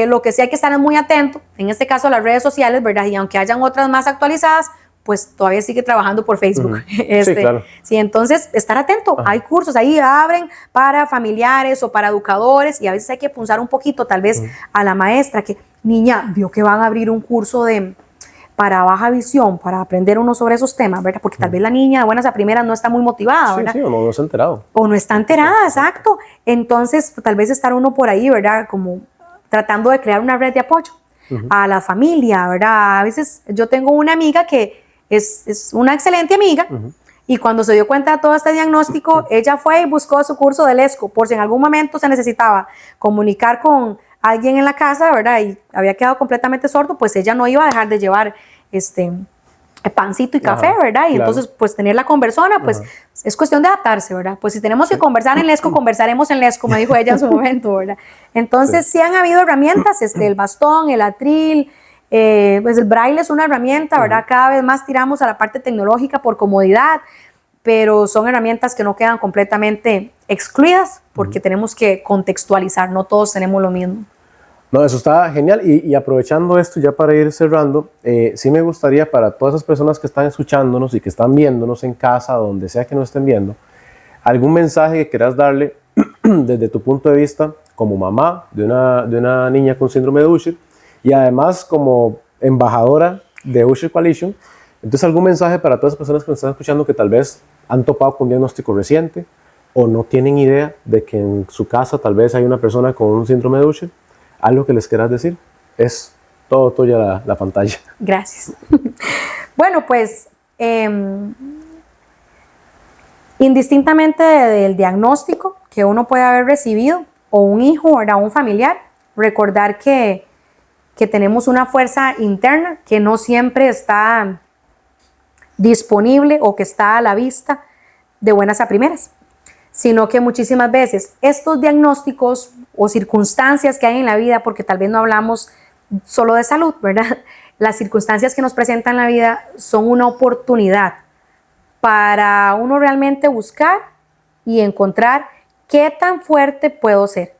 Lo que sí hay que estar muy atento, en este caso las redes sociales, ¿verdad? Y aunque hayan otras más actualizadas, pues todavía sigue trabajando por Facebook. Sí, claro. Sí, entonces estar atento. Hay cursos, ahí abren para familiares o para educadores y a veces hay que punzar un poquito tal vez a la maestra que, niña, vio que van a abrir un curso para baja visión, para aprender uno sobre esos temas, ¿verdad? Porque tal vez la niña de buenas a primeras no está muy motivada, ¿verdad? Sí, o no se ha enterado. O no está enterada, exacto. Entonces, tal vez estar uno por ahí, ¿verdad? Como tratando de crear una red de apoyo a la familia, ¿verdad? A veces yo tengo una amiga que es una excelente amiga y cuando se dio cuenta de todo este diagnóstico, ella fue y buscó su curso de Lesco por si en algún momento se necesitaba comunicar con alguien en la casa, ¿verdad? Y había quedado completamente sordo, pues ella no iba a dejar de llevar pancito y café, ¿verdad? Y entonces, pues tener la conversona, pues es cuestión de adaptarse, ¿verdad? Pues si tenemos que conversar en Lesco, conversaremos en Lesco, me dijo ella en su momento, ¿verdad? Entonces, sí han habido herramientas, el bastón, el atril, pues el braille es una herramienta, ¿verdad? Cada vez más tiramos a la parte tecnológica por comodidad, pero son herramientas que no quedan completamente excluidas porque tenemos que contextualizar, no todos tenemos lo mismo. No, eso está genial y aprovechando esto ya para ir cerrando, sí me gustaría para todas esas personas que están escuchándonos y que están viéndonos en casa, donde sea que nos estén viendo, algún mensaje que quieras darle desde tu punto de vista como mamá de una niña con síndrome de Usher y además como embajadora de Usher Coalition. Entonces, algún mensaje para todas las personas que nos están escuchando que tal vez han topado con un diagnóstico reciente o no tienen idea de que en su casa tal vez hay una persona con un síndrome de Usher. ¿Algo que les quieras decir? Es todo tuya la pantalla. Gracias. Bueno, pues indistintamente del diagnóstico que uno puede haber recibido o un hijo o un familiar, recordar que tenemos una fuerza interna que no siempre está disponible o que está a la vista de buenas a primeras, sino que muchísimas veces estos diagnósticos o circunstancias que hay en la vida, porque tal vez no hablamos solo de salud, ¿verdad? Las circunstancias que nos presentan en la vida son una oportunidad para uno realmente buscar y encontrar qué tan fuerte puedo ser.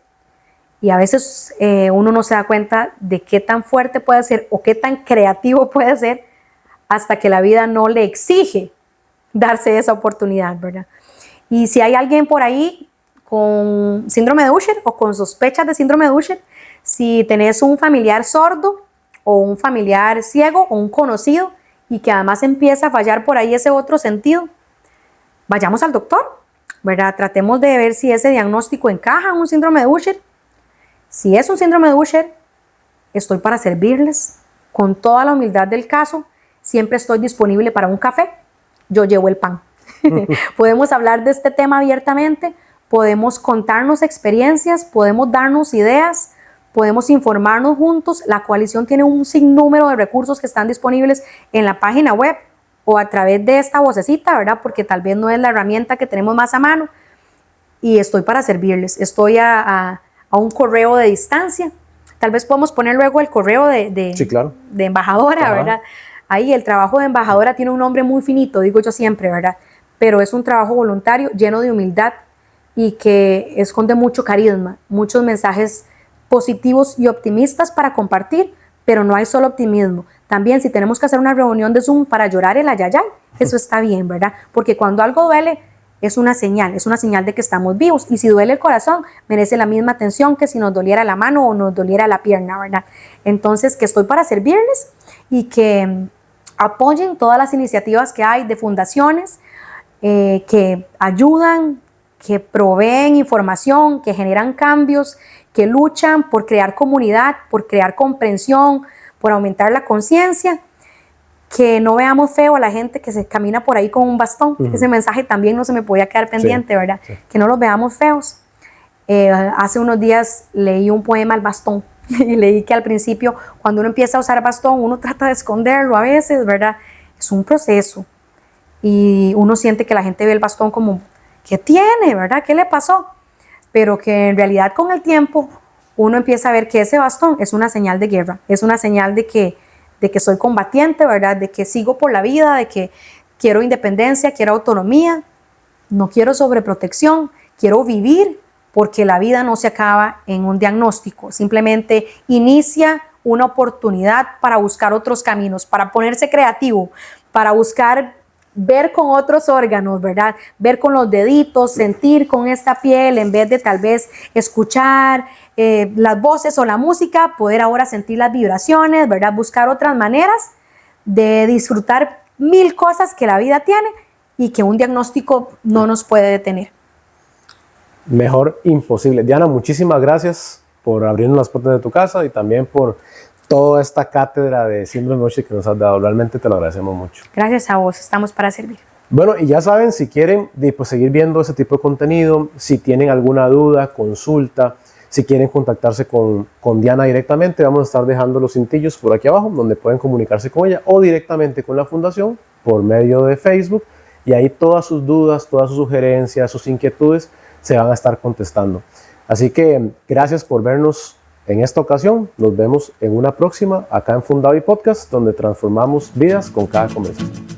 Y a veces uno no se da cuenta de qué tan fuerte puede ser o qué tan creativo puede ser hasta que la vida no le exige darse esa oportunidad, ¿verdad? Y si hay alguien por ahí con síndrome de Usher o con sospechas de síndrome de Usher, si tenés un familiar sordo o un familiar ciego o un conocido y que además empieza a fallar por ahí ese otro sentido, vayamos al doctor, ¿verdad? Tratemos de ver si ese diagnóstico encaja en un síndrome de Usher. Si es un síndrome de Usher, estoy para servirles con toda la humildad del caso. Siempre estoy disponible para un café. Yo llevo el pan. Podemos hablar de este tema abiertamente, podemos contarnos experiencias, podemos darnos ideas, podemos informarnos juntos. La coalición tiene un sinnúmero de recursos que están disponibles en la página web o a través de esta vocecita, ¿verdad? Porque tal vez no es la herramienta que tenemos más a mano. Y estoy para servirles. Estoy a un correo de distancia. Tal vez podemos poner luego el correo sí, claro, de embajadora, ¿verdad? Ahí el trabajo de embajadora tiene un nombre muy finito, digo yo siempre, ¿verdad? Pero es un trabajo voluntario, lleno de humildad y que esconde mucho carisma, muchos mensajes positivos y optimistas para compartir, pero no hay solo optimismo. También si tenemos que hacer una reunión de Zoom para llorar el ayayay, eso está bien, ¿verdad? Porque cuando algo duele es una señal de que estamos vivos, y si duele el corazón merece la misma atención que si nos doliera la mano o nos doliera la pierna, ¿verdad? Entonces, que estoy para servirles y que apoyen todas las iniciativas que hay de fundaciones que ayudan, que proveen información, que generan cambios, que luchan por crear comunidad, por crear comprensión, por aumentar la conciencia, que no veamos feo a la gente que se camina por ahí con un bastón. Ese mensaje también no se me podía quedar pendiente, sí, ¿verdad? Sí. Que no los veamos feos. Hace unos días leí un poema al bastón y leí que al principio, cuando uno empieza a usar bastón, uno trata de esconderlo a veces, ¿verdad? Es un proceso y uno siente que la gente ve el bastón como, ¿qué tiene, verdad? ¿Qué le pasó? Pero que en realidad con el tiempo uno empieza a ver que ese bastón es una señal de guerra, es una señal de que soy combatiente, ¿verdad? De que sigo por la vida, de que quiero independencia, quiero autonomía, no quiero sobreprotección, quiero vivir, porque la vida no se acaba en un diagnóstico, simplemente inicia una oportunidad para buscar otros caminos, para ponerse creativo, para buscar ver con otros órganos, ¿verdad? Ver con los deditos, sentir con esta piel, en vez de tal vez escuchar las voces o la música, poder ahora sentir las vibraciones, ¿verdad? Buscar otras maneras de disfrutar mil cosas que la vida tiene y que un diagnóstico no nos puede detener. Mejor imposible. Diana, muchísimas gracias por abrirnos las puertas de tu casa y también por toda esta cátedra de síndrome de Usher que nos has dado. Realmente te lo agradecemos mucho. Gracias a vos, estamos para servir. Bueno, y ya saben, si quieren pues, seguir viendo ese tipo de contenido, si tienen alguna duda, consulta, si quieren contactarse con Diana directamente, vamos a estar dejando los cintillos por aquí abajo, donde pueden comunicarse con ella o directamente con la fundación por medio de Facebook, y ahí todas sus dudas, todas sus sugerencias, sus inquietudes se van a estar contestando. Así que gracias por vernos en esta ocasión. Nos vemos en una próxima acá en Fundavi Podcast, donde transformamos vidas con cada conversación.